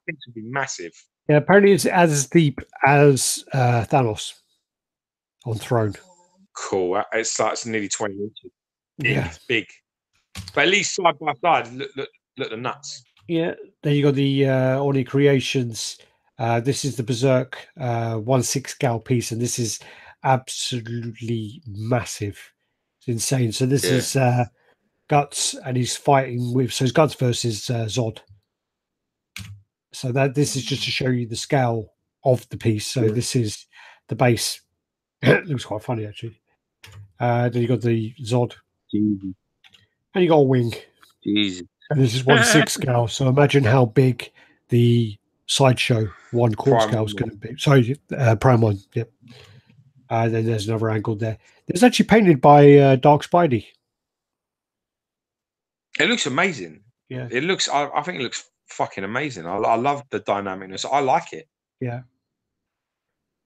thing would be massive. Yeah, apparently it's as deep as Thanos on Throne. Cool. It's nearly 20 inches. Yeah, it's big. But at least side by side, look the nuts. Yeah. Then you got the Oni Creations. This is the Berserk 1/6 scale piece, and this is absolutely massive. It's insane. So this is Guts, and he's fighting with. So it's Guts versus Zod. So this is just to show you the scale of the piece. So this is the base. It looks quite funny actually. Then you got the Zod, and you got a wing. Jesus. And this is 1/6 scale. So imagine how big the Sideshow 1/4 scale is going to be. Sorry, Prime 1. Yep. Then there's another angle there. It's actually painted by Dark Spidey. It looks amazing. Yeah. It looks. I think it looks fucking amazing. I love the dynamicness. I like it. Yeah.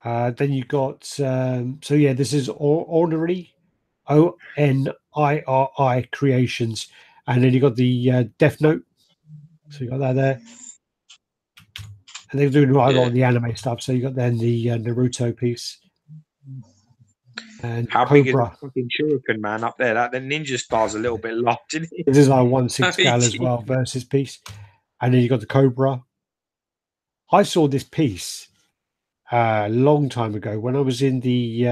Then you got so yeah, this is Ornery, ONIRI Creations, and then you got the Death Note. So you got that there, and they're doing quite a lot of the anime stuff. So you got then the Naruto piece, and how Cobra. Big is the fucking Shuriken man up there? That the ninja star's a little bit large, isn't it? This is like 1/6 scale as well versus piece, and then you got the Cobra. I saw this piece a long time ago when I was in the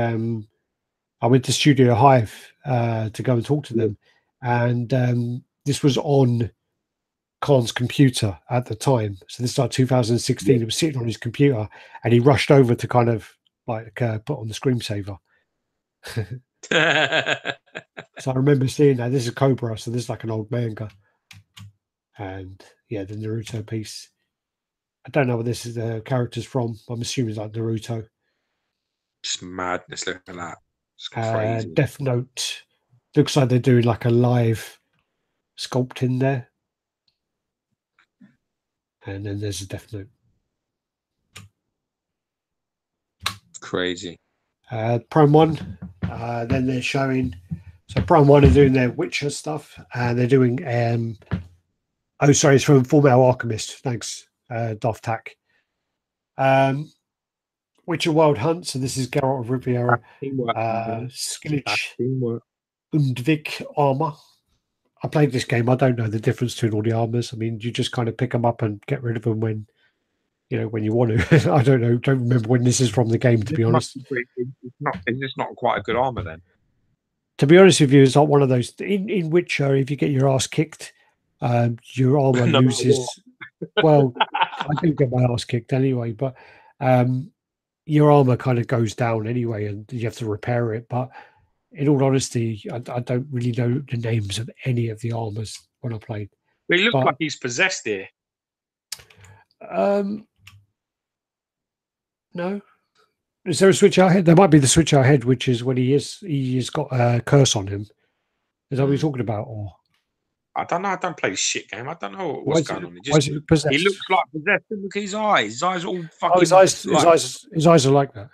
I went to Studio Hive to go and talk to them, and this was on Khan's computer at the time. So this is like 2016. He was sitting on his computer, and he rushed over to kind of like put on the screensaver. So I remember seeing that. This is Cobra, so this is like an old manga, and yeah, the Naruto piece. I don't know what this is the character's from. I'm assuming it's like Naruto. Just madness. Look at that. It's crazy. Death Note. Looks like they're doing like a live sculpt in there. And then there's a Death Note. Crazy. Prime 1. Then they're showing. So Prime 1 are doing their Witcher stuff. And they're doing. Oh, sorry, it's from Full Metal Alchemist. Thanks, Doff Tack. Witcher Wild Hunt. So this is Geralt of Rivia. Skillage. Undvik armor. I played this game. I don't know the difference between all the armors. I mean, you just kind of pick them up and get rid of them when when you want to. I don't know. Don't remember when this is from the game, to be honest. It's just not quite a good armor then. To be honest with you, it's not one of those. In Witcher, if you get your ass kicked, your armor loses. Well, I do get my ass kicked anyway, but your armor kind of goes down anyway, and you have to repair it. But in all honesty, I don't really know the names of any of the armors when I played. But he looks like he's possessed here. No. Is there a switch out head? There might be the switch out head, which is when he's got a curse on him. Is that what you're talking about? Or I don't know. I don't play this shit game. I don't know what's going on. He looks like possessed. Look at his eyes. His eyes are all fucking. His eyes are like that.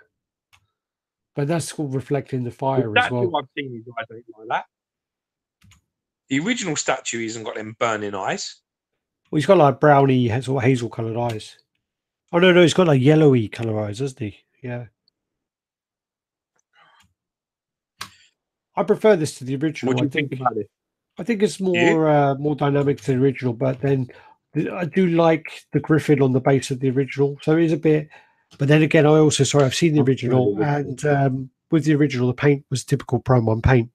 But that's all reflecting the fire as well. I've seen his eyes like that. The original statue hasn't got them burning eyes. Well, he's got like brownie, sort of hazel coloured eyes. Oh no, he's got like yellowy colour eyes, hasn't he? Yeah. I prefer this to the original. What do you think about it? I think it's more more dynamic to the original, but then I do like the griffin on the base of the original. So it is a bit. But then again, I've seen the original, and with the original, the paint was typical Prime 1 paint.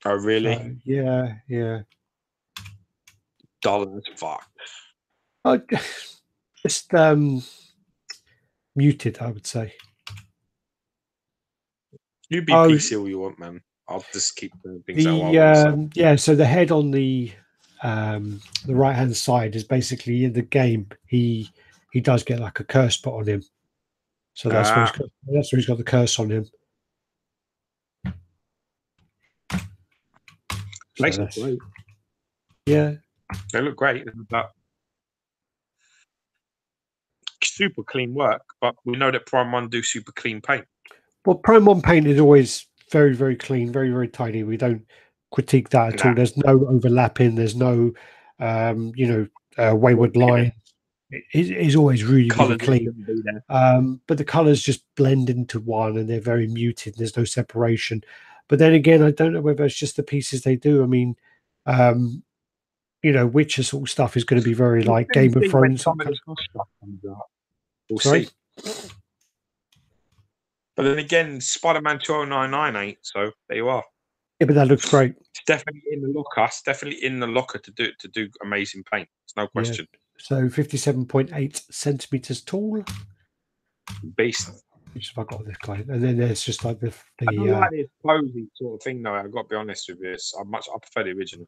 Oh really? Yeah. Dull as fuck. Just muted, I would say. You be PC all you want, man. I'll just keep doing things that so the head on the right hand side is basically in the game. He does get like a curse put on him, so that's where he's got the curse on him. So great. Yeah, they look great. Super clean work, but we know that Prime 1 do super clean paint. Well, Prime 1 paint is always very, very clean, very, very tidy. We don't critique that at all. There's no overlapping. There's no, wayward line. It's always really, really clean. But the colours just blend into one, and they're very muted. There's no separation. But then again, I don't know whether it's just the pieces they do. I mean, Witcher sort of stuff is going to be very like Game of Thrones. We'll see. But then again, Spider-Man 2099 ain't, so there you are. Yeah, but that looks great. It's definitely in the locker. It's definitely in the locker to do amazing paint. There's no question. Yeah. So 57.8 centimeters tall. Beast. Which have I got this guy? And then there's just like the I don't like this posy sort of thing though. I've got to be honest with you. I prefer the original.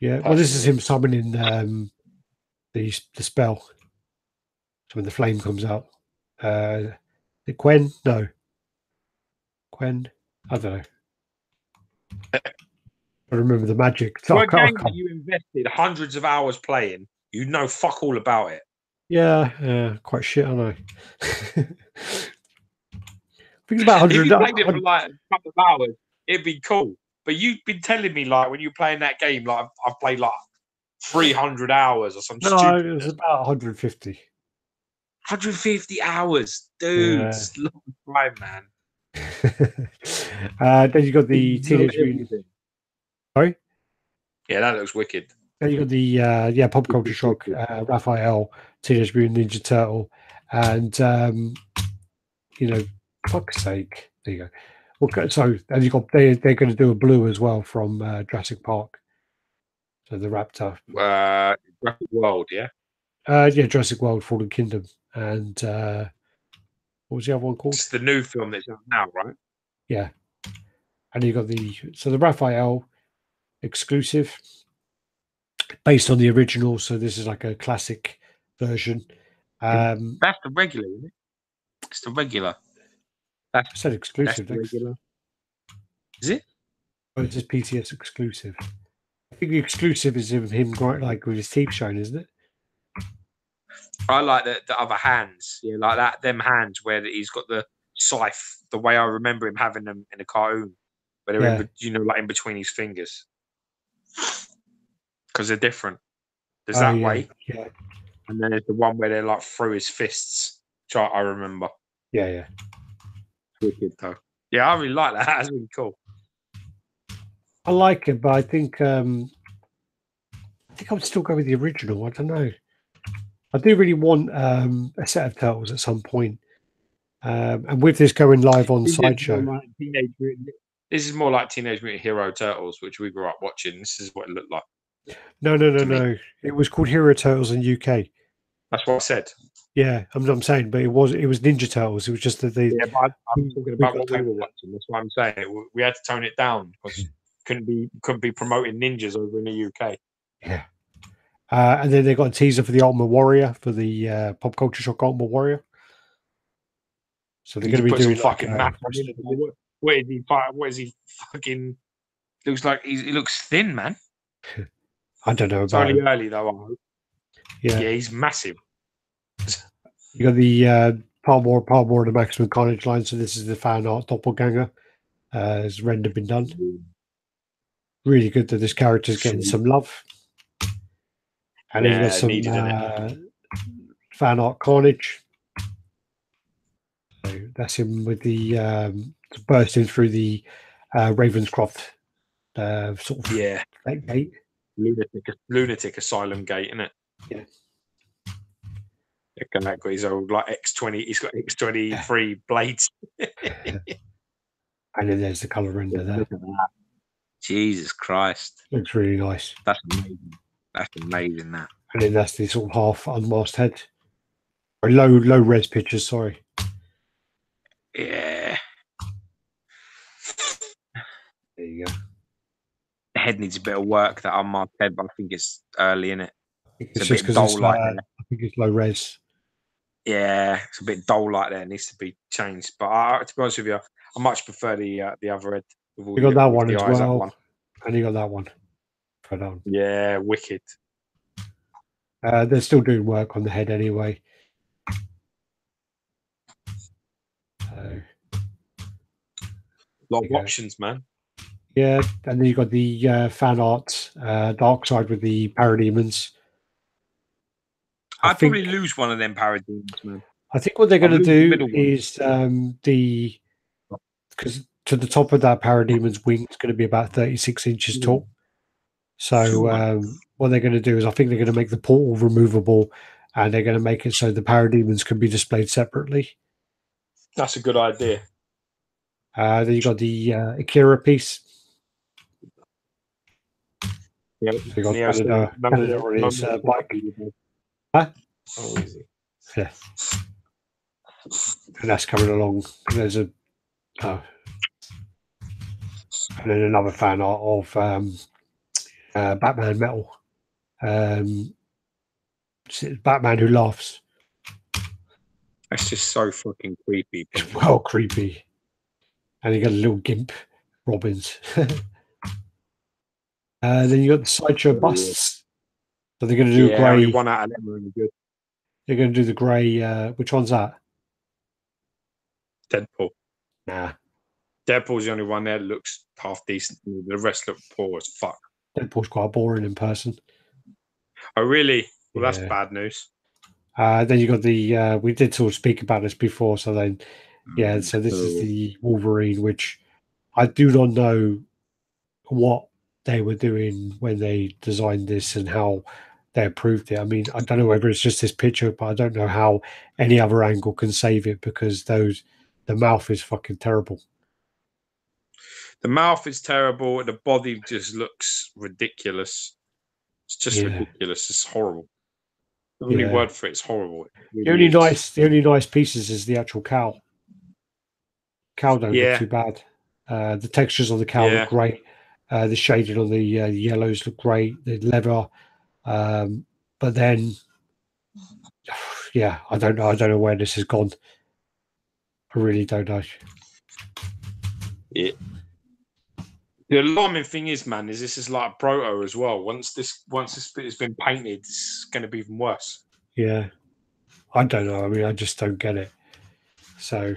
Yeah. Well, this is him summoning the spell. So when the flame comes out. Gwen? No. Gwen? I don't know. I remember the magic. For a game that you invested hundreds of hours playing, you know fuck all about it. Yeah, quite shit, aren't I? I think it's about 100. If you played it for like a couple of hours, it'd be cool. But you've been telling me like when you're playing that game, like I've played like 300 hours or something. No, it was about 150. 150 hours, dude. Yeah. It's long time, man. Then you got the Teenage Mutant. Sorry? Yeah, that looks wicked. Then you got the Pop Culture Shock, Raphael, Teenage Mutant Ninja Turtle, and fuck's sake. There you go. Okay, so and you got they're going to do a blue as well from Jurassic Park. So the Raptor. Jurassic World, yeah. Jurassic World, Fallen Kingdom, and what was the other one called? It's the new film that's out now, right? Yeah. And you got the Raphael exclusive based on the original, so this is like a classic version. That's the regular, isn't it? It's the regular. I said exclusive. That's regular. Is it? Oh, it's just PCS exclusive. I think the exclusive is of him like with his teeth showing, isn't it? I like the other hands, yeah, like that. Them hands where he's got the scythe, the way I remember him having them in a cartoon, where they're like in between his fingers, because they're different. There's that way, yeah, and then there's the one where they're like through his fists, which I remember. Yeah. Wicked though. Yeah, I really like that. That's really cool. I like it, but I think I would still go with the original. I don't know. I do really want a set of turtles at some point. And with this going live on Sideshow, this is more like Teenage Mutant Hero Turtles, which we grew up watching. This is what it looked like. No. It was called Hero Turtles in UK. That's what I said. Yeah, I'm saying, but it was Ninja Turtles. It was just that Yeah, but I'm talking about what we were watching. That's what I'm saying. We had to tone it down because couldn't be promoting ninjas over in the UK. Yeah. And then they got a teaser for the Ultimate Warrior, for the Pop Culture Shock Ultimate Warrior. So they're going to be doing fucking math. What is he? What is he? Fucking looks like he looks thin, man. I don't know. It's only early though. I hope. Yeah, he's massive. You got the part more of the Maximum Carnage line. So this is the fan art doppelganger. Has render been done? Really good that this character's getting some love. And then you got some fan art Carnage. So that's him with the bursting through the Ravenscroft sort of gate. Lunatic asylum gate, isn't it? Yeah. Got his old like X20. He's got X23 blades. And then there's the color render there. Jesus Christ, looks really nice. That's amazing. That's amazing. That. And then that's the sort of half unmasked head, or low res pictures. Sorry. Yeah. There you go. The head needs a bit of work. That unmasked head, but I think it's early in it. It's just because it's I think it's low res. Yeah, it's a bit dull like that. It needs to be changed. But to be honest with you, I much prefer the other head. You got that one as well, and you got that one. Yeah, wicked. They're still doing work on the head anyway. A lot of options, man. Yeah, and then you got the fan art Dark Side with the Parademons. I'd probably lose one of them Parademons, man. I think what they're going to do is because to the top of that Parademon's wing is going to be about 36 inches tall. So what they're going to do is I think they're going to make the portal removable, and they're going to make it so the Parademons can be displayed separately. That's a good idea. Then you got the Akira piece. Yeah, so you got Canada on his bike. Huh? Oh, easy. Yeah. And that's coming along. There's a and then another fan art of Batman Metal. Batman who laughs. That's just so fucking creepy. It's well creepy. And you got a little gimp, Robbins. Then you got the Sideshow busts. So they're going to do grey. Only one out of them really good. They're going to do the grey. Which one's that? Deadpool. Nah. Deadpool's the only one there that looks half decent. The rest look poor as fuck. Deadpool's quite boring in person. Oh, really? Well, that's bad news. Then you got the. We did sort of speak about this before. So then, so this is the Wolverine, which I do not know what they were doing when they designed this and how they approved it. I mean, I don't know whether it's just this picture, but I don't know how any other angle can save it because the mouth is fucking terrible. The mouth is terrible. The body just looks ridiculous. It's just ridiculous. It's horrible. The only word for it's horrible. It really the only nice pieces is the actual cowl. Cowl don't look too bad. The textures on the cowl look great. The shading on the yellows look great. The leather, but then, I don't know. I don't know where this has gone. I really don't know. Yeah. The alarming thing is, man, is this is like proto as well. Once this bit has been painted, it's going to be even worse. Yeah, I don't know. I mean, I just don't get it. So,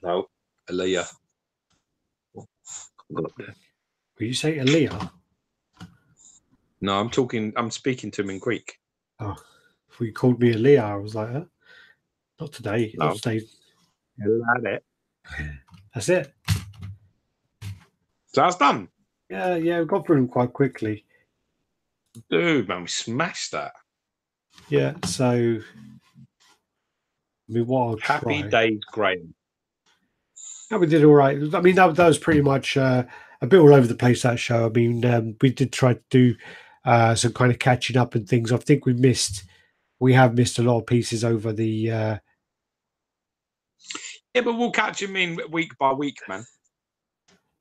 no, Aaliyah. Will you say Aaliyah? No, I'm speaking to him in Greek. Oh, if you called me Aaliyah, I was like, not today. No. Not today. That's it. That's it. So that's done. Yeah, we got through them quite quickly. Dude, man, we smashed that. Yeah, so I mean, what I'll Happy try. days, Graham. No, we did all right. I mean, that was pretty much a bit all over the place, that show. I mean, we did try to do some kind of catching up and things. I think we have missed a lot of pieces over the. Yeah, but we'll catch him in week by week, man.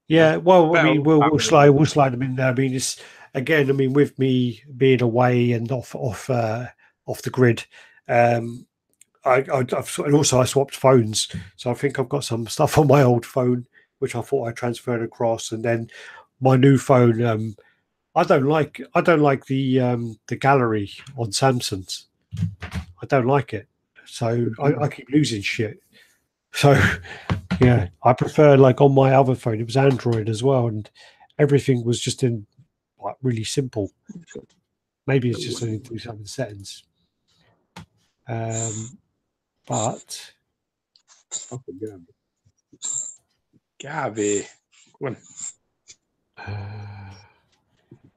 Yeah, well, I mean, we'll Better. slide them in there. I mean, it's again, I mean, with me being away and off the grid, and also I swapped phones, so I think I've got some stuff on my old phone which I thought I transferred across, and then my new phone. I don't like the gallery on Samsung's. I don't like it, so I keep losing shit. So yeah, I prefer like on my other phone. It was Android as well, and everything was just in like really simple. Maybe it's just only do some settings. But Gabby.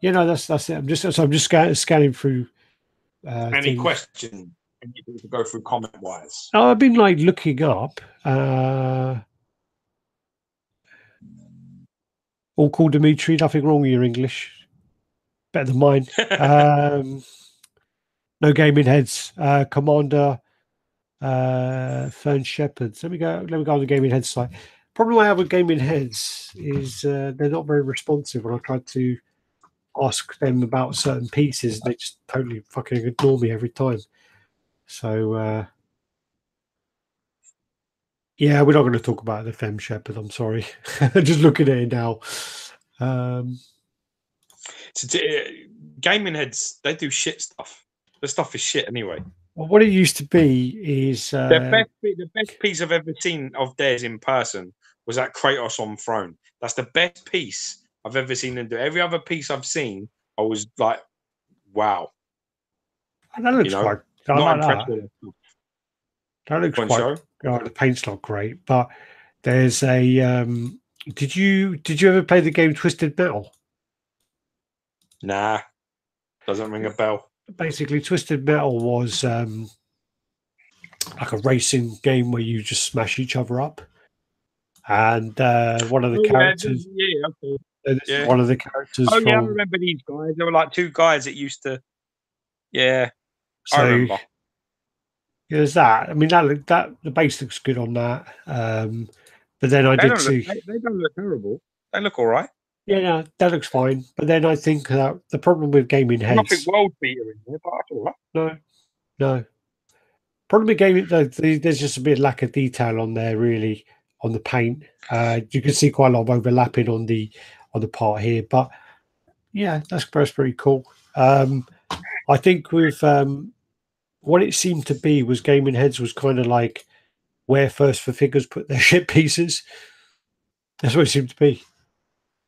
you know, that's it. I'm just scanning through. Any things. question? Anything to go through comment wise? Oh, I've been like looking up. All cool, Dimitri. Nothing wrong with your English. Better than mine. No gaming heads. Commander. Fern Shepherds. Let me go on the gaming heads site. Problem I have with gaming heads is they're not very responsive when I try to ask them about certain pieces. They just totally fucking ignore me every time. So yeah, we're not going to talk about the Fem Shepherd. I'm sorry. Just looking at it now. Gaming heads, they do shit stuff. The stuff is shit anyway. Well, what it used to be is the best piece I've ever seen of theirs in person was that Kratos on Throne. That's the best piece I've ever seen them do. Every other piece I've seen, I was like, wow. That looks quite. Not impressed with it. That looks quite. The paint's not great, but there's a. Did you ever play the game Twisted Metal? Nah, doesn't ring a bell. Basically, Twisted Metal was like a racing game where you just smash each other up, and one of the characters. One of the characters. Oh yeah, I remember these guys. There were like two guys that used to. Yeah, so, I remember. There's that. I mean, that the base looks good on that. But then I did see they don't look terrible. They look all right. Yeah, no, that looks fine. But then I think that the problem with gaming heads, nothing world beater in there, but that's all right. No. Problem with gaming, there's just a bit of lack of detail on there, really, on the paint. You can see quite a lot of overlapping on the part here, but yeah, that's pretty cool. I think with what it seemed to be was gaming heads was kind of like where First for Figures put their shit pieces. That's what it seemed to be.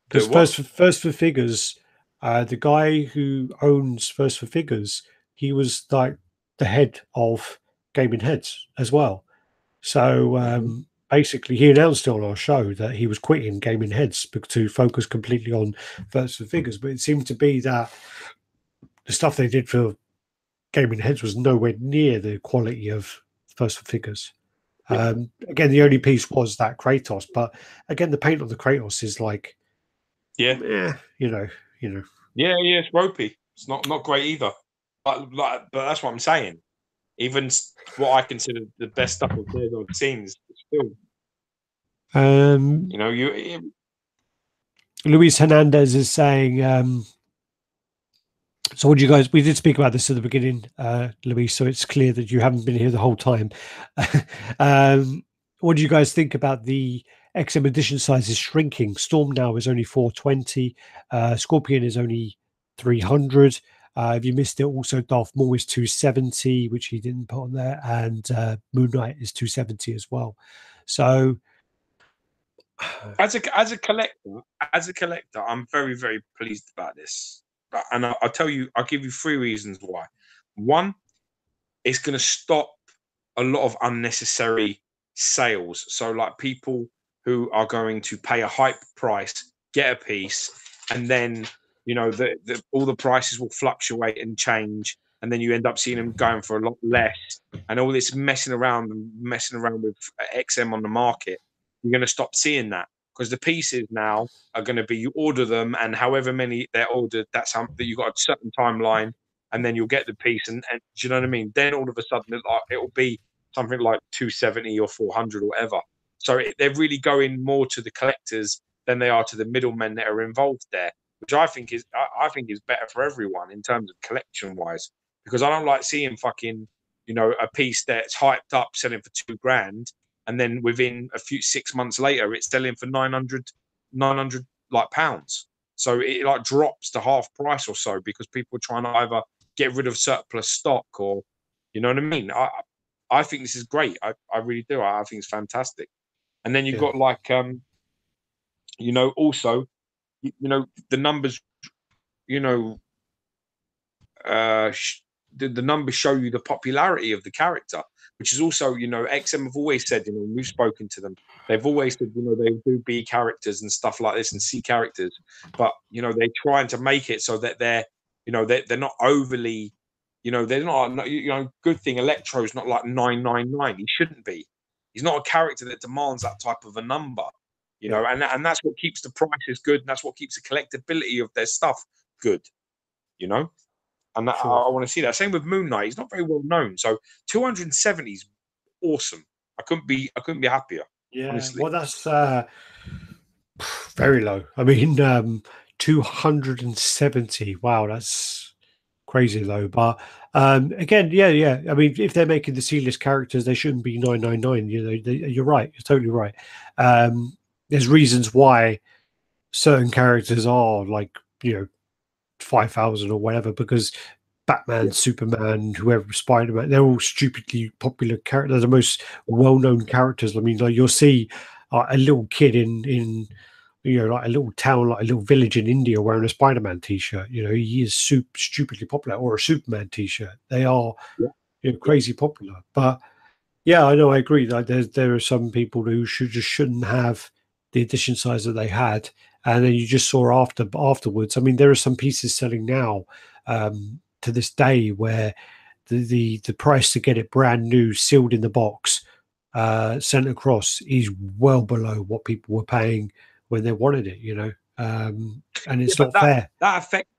Because First for Figures, the guy who owns First for Figures, he was like the head of Gaming Heads as well. So basically, he announced on our show that he was quitting Gaming Heads to focus completely on First for Figures. But it seemed to be that the stuff they did for Gaming Heads was nowhere near the quality of First for Figures. Again, the only piece was that Kratos, but again, the paint on the Kratos is like. Yeah, you know. Yeah, it's ropey. It's not great either. But that's what I'm saying. Even what I consider the best stuff of theirs I've seen is still. Luis Hernandez is saying. So, what do you guys? We did speak about this at the beginning, Luis. So it's clear that you haven't been here the whole time. What do you guys think about the XM edition size is shrinking? Storm now is only 420. Scorpion is only 300. If you missed it, also Darth Maul is 270, which he didn't put on there, and Moon Knight is 270 as well. So, as a collector, I'm very, very pleased about this. And I'll tell you, I'll give you 3 reasons why. One, it's going to stop a lot of unnecessary sales. So like people who are going to pay a hype price get a piece, and then all the prices will fluctuate and change, and then you end up seeing them going for a lot less, and all this messing around with XM on the market. You're going to stop seeing that, because the pieces now are going to be, you order them, and however many they're ordered, that's how that you got a certain timeline, and then you'll get the piece, and do you know what I mean? Then all of a sudden it'll be something like 270 or 400 or whatever. So they're really going more to the collectors than they are to the middlemen that are involved there, which I think is better for everyone in terms of collection wise, because I don't like seeing fucking a piece that's hyped up selling for $2,000, and then within 6 months later it's selling for 900 like pounds. So it like drops to half price or so, because people are trying to either get rid of surplus stock, or you know what I mean. I think this is great. I really do. I think it's fantastic. And then you've got like also the numbers, the numbers show you the popularity of the character, which is also, XM have always said, when we've spoken to them, they've always said, they do B characters and stuff like this and C characters, but they're trying to make it so that they're not overly, they're not, good thing Electro's not like 999. He shouldn't be. He's not a character that demands that type of a number, and that's what keeps the prices good, and that's what keeps the collectability of their stuff good, And sure. I want to see that. Same with Moon Knight. He's not very well known, so 270 is awesome. I couldn't be happier. Yeah, honestly. Well, that's very low. I mean, 270. Wow, that's crazy low. But again, yeah. I mean, if they're making the C-list characters, they shouldn't be 999. You're right. You're totally right. There's reasons why certain characters are like 5,000 or whatever, because Batman, Superman, whoever, Spider-Man, they're all stupidly popular characters. They're the most well-known characters. I mean, like you'll see a little kid in like a little town, like a little village in India, wearing a Spider-Man t-shirt. He is stupidly popular, or a Superman t-shirt. They are crazy popular. But yeah, I know, I agree. Like there are some people who shouldn't have the edition size that they had. And then you just saw afterwards. I mean, there are some pieces selling now to this day where the price to get it brand new, sealed in the box, sent across, is well below what people were paying when they wanted it. And it's not fair. That affects.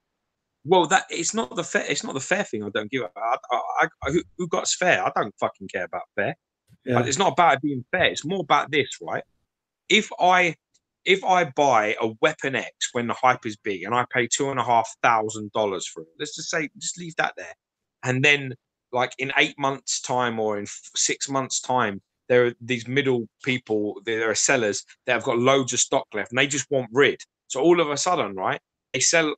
Well, it's not the fair thing. I don't give a. Who got us fair? I don't fucking care about fair. Yeah. It's not about it being fair. It's more about this, right? If I buy a Weapon X when the hype is big, and I pay $2,500 for it, let's just say, just leave that there, and then like in 8 months' time or in 6 months' time, there are these middle people, there are sellers that have got loads of stock left, and they just want rid. So all of a sudden, right, they sell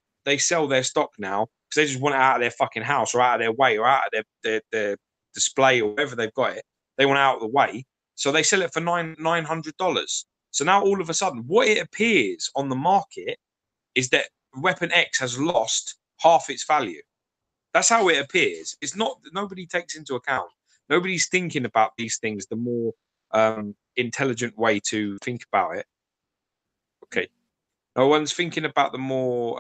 their stock now because they just want it out of their fucking house, or out of their way, or out of their display, or wherever they've got it. They want it out of the way, so they sell it for $900. So now all of a sudden, what it appears on the market is that Weapon X has lost half its value. That's how it appears. It's not, nobody takes into account. Nobody's thinking about these things the more intelligent way to think about it. Okay. No one's thinking about the more,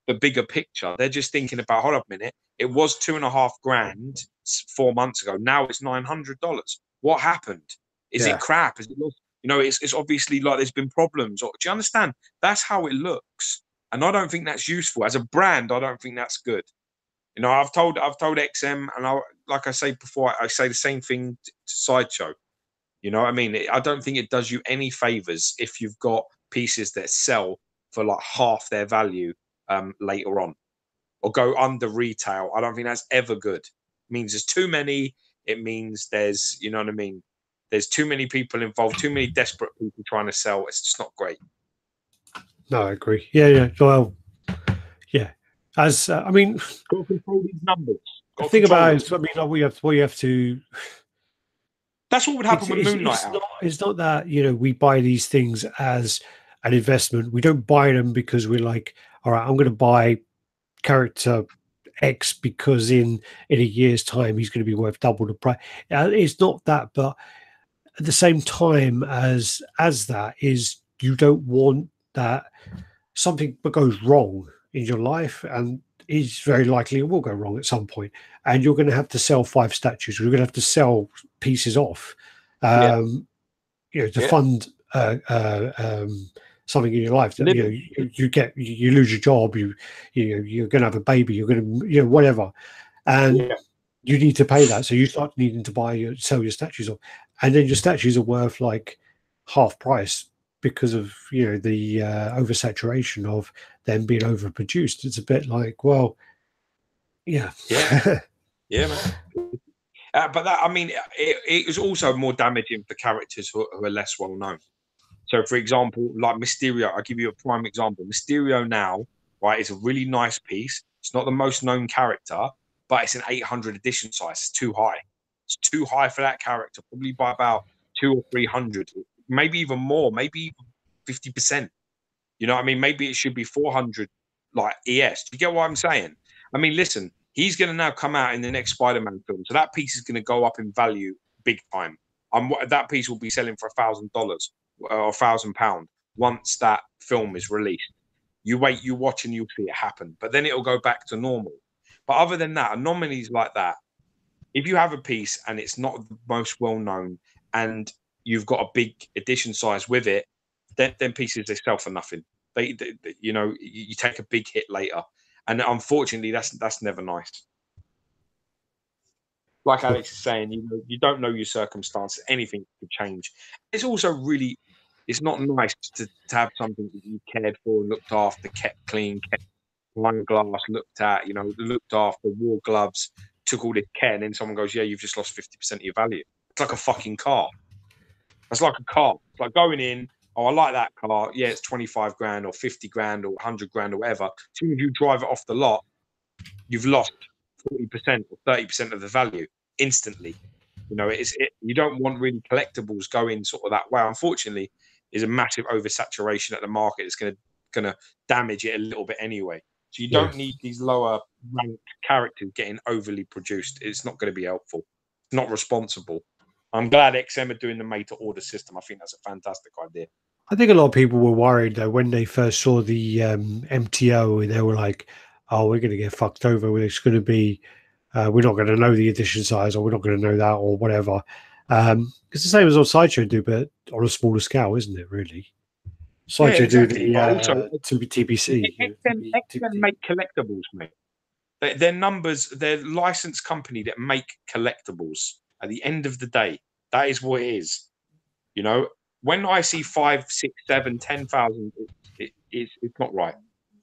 the bigger picture. They're just thinking about, hold up a minute, it was $2,500 4 months ago. Now it's $900. What happened? Is it crap? Is it lost? It's obviously like there's been problems. Do you understand? That's how it looks, and I don't think that's useful as a brand. I don't think that's good. I've told XM, and like I say before, I say the same thing to Sideshow. You know what I mean? I don't think it does you any favors if you've got pieces that sell for like half their value later on, or go under retail. I don't think that's ever good. It means there's too many. It means there's, you know what I mean? There's too many people involved, too many desperate people trying to sell. It's just not great. No, I agree. Yeah. Well, yeah. As I mean, got to control these numbers. The thing about it is, I mean, we have to. That's what would happen with Moon Knight. It's not that we buy these things as an investment. We don't buy them because we're like, all right, I'm going to buy character X because in a year's time he's going to be worth double the price. It's not that, but at the same time as that is, you don't want that something goes wrong in your life, and is very likely it will go wrong at some point, and you're going to have to sell 5 statues, or you're going to have to sell pieces off, you know, to fund something in your life. That, you know, you lose your job, you're going to have a baby, you're going to, you know, whatever, and you need to pay that. So you start needing to sell your statues off, and then your statues are worth like half price because of, you know, the oversaturation of them being overproduced. It's a bit like, well, yeah, man. But that, I mean, it was also more damaging for characters who are less well known. So, for example, like Mysterio, I'll give you a prime example. Mysterio now, right, is a really nice piece. It's not the most known character, but it's an 800 edition size. It's too high. It's too high for that character, probably by about 200 or 300, maybe even more, maybe 50%. You know what I mean? Maybe it should be 400, like ES. Do you get what I'm saying? I mean, listen, he's going to now come out in the next Spider-Man film, so that piece is going to go up in value big time. That piece will be selling for $1,000 or £1,000 once that film is released. You wait, you watch, and you'll see it happen. But then it'll go back to normal. But other than that, anomalies like that, if you have a piece and it's not the most well-known and you've got a big edition size with it, then pieces, they sell for nothing. They you know, you take a big hit later, and unfortunately, that's never nice. Like Alex is saying, you don't know your circumstances. Anything could change. It's also really, it's not nice to have something that you cared for, looked after, kept clean, kept one glass looked at, you know, looked after, wore gloves, took all this care, and then someone goes, yeah, you've just lost 50% of your value. It's like a fucking car. It's like a car. It's like going in, oh, I like that car. Yeah, it's 25 grand or 50 grand or 100 grand or whatever. As soon as you drive it off the lot, you've lost 40% or 30% of the value instantly. You know, you don't want really collectibles going sort of that way. Unfortunately, there's a massive oversaturation at the market. It's going to damage it a little bit anyway. So you don't need these lower ranked characters getting overly produced. It's not going to be helpful. It's not responsible. I'm glad XM are doing the made-to-order system. I think that's a fantastic idea. I think a lot of people were worried though when they first saw the MTO, and they were like, "Oh, we're going to get fucked over. It's going to be, we're not going to know the edition size, or we're not going to know that, or whatever." It's the same as on Sideshow do, but on a smaller scale, isn't it? Really, Sideshow do the TBC. XM make collectibles, mate. Their numbers, their licensed company that make collectibles. At the end of the day, that is what it is. You know, when I see 5, 6, 7, 10,000, it's not right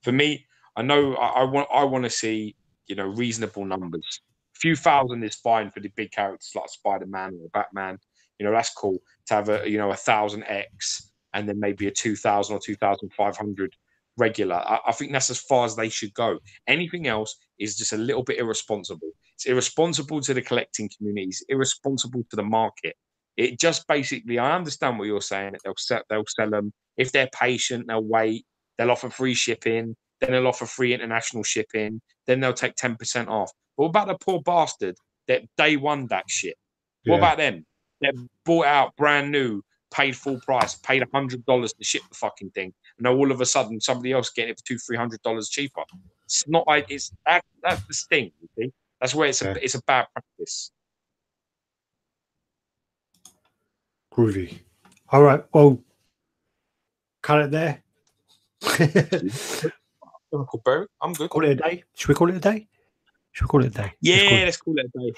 for me. I know I want to see, you know, reasonable numbers. A few thousand is fine for the big characters like Spider-Man or Batman. You know, that's cool to have a 1,000X and then maybe a 2,000 or 2,500 regular. I think that's as far as they should go. Anything else is just a little bit irresponsible. It's irresponsible to the collecting community. It's irresponsible to the market. It just basically, I understand what you're saying. They'll sell them. If they're patient, they'll wait. They'll offer free shipping. Then they'll offer free international shipping. Then they'll take 10% off. But what about the poor bastard that day one that shit? What about them? They bought out brand new, paid full price, paid $100 to ship the fucking thing. And now all of a sudden somebody else getting it for $200-300 cheaper. It's not like that's the sting, you see? That's where it's a bad practice. Groovy. All right. Well, cut it there. I'm good. Call it a day. Should we call it a day? Yeah, let's call it a day.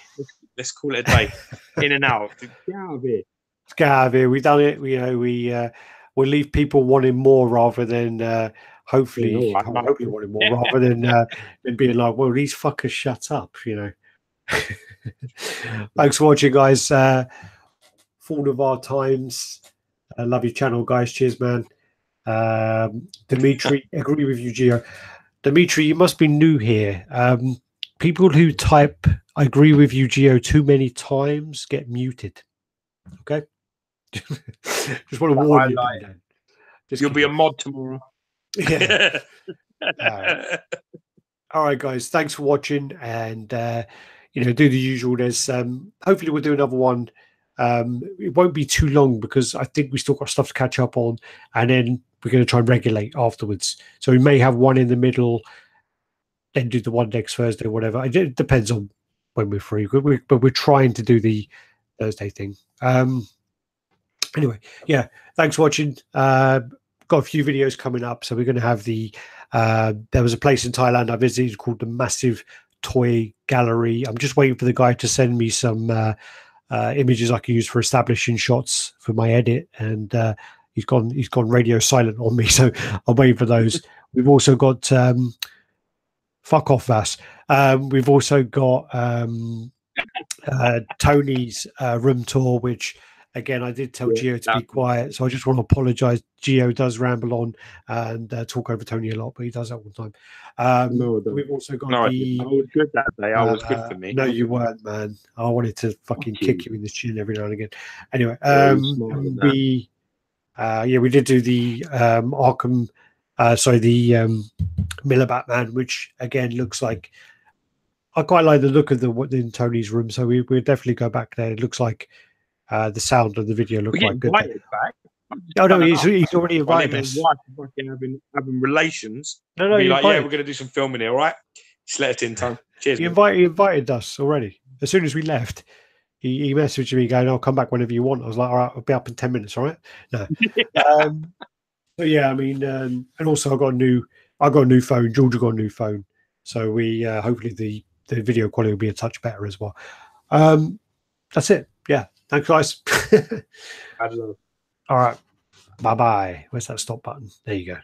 Let's call it a day. In and out. Get out of here. Let's get out of here. We've done it. We'll leave people wanting more rather than hopefully wanting more rather than being like, well, these fuckers shut up, you know. Thanks for watching, guys. Fall of our times. I love your channel, guys. Cheers, man. Dimitri, agree with you, Gio. Dimitri, you must be new here. People who type "I agree with you, Gio" too many times get muted. Okay. Just want to warn you. You'll be a mod tomorrow. Yeah. All right, guys. Thanks for watching, and do the usual. There's hopefully we'll do another one. It won't be too long because I think we still got stuff to catch up on, and then we're going to try and regulate afterwards. So we may have one in the middle, then do the one next Thursday or whatever. It depends on when we're free, but we're trying to do the Thursday thing. Anyway, yeah, thanks for watching. Got a few videos coming up. So we're going to have there was a place in Thailand I visited called the Massive Toy Gallery. I'm just waiting for the guy to send me some images I can use for establishing shots for my edit, and he's gone radio silent on me, so I'm waiting for those. We've also got fuck off, Vass. We've also got Tony's room tour, which again I did tell Gio to be quiet, so I just want to apologize. Gio does ramble on and talk over Tony a lot, but he does that all the time. We've also got I was good that day. I was good for me. No, you weren't, man. I wanted to fucking kick you in the chin every now and again. Anyway, we did do the Arkham, the Miller Batman, which again looks like, I quite like the look of in Tony's room, so we'll definitely go back there. It looks like the sound of the video looked quite good. Back. Oh no, he's already invited us. Having relations. No, be like, yeah, we're going to do some filming here, all right? Just let it in, Tom. Cheers. He invited us already. As soon as we left, he messaged me going, "I'll come back whenever you want." I was like, "All right, I'll be up in 10 minutes, all right?" No. So yeah, I mean, and also I got a new phone. Georgia got a new phone, so we hopefully the video quality will be a touch better as well. That's it. Yeah, thanks, guys. All right, bye bye. Where's that stop button? There you go.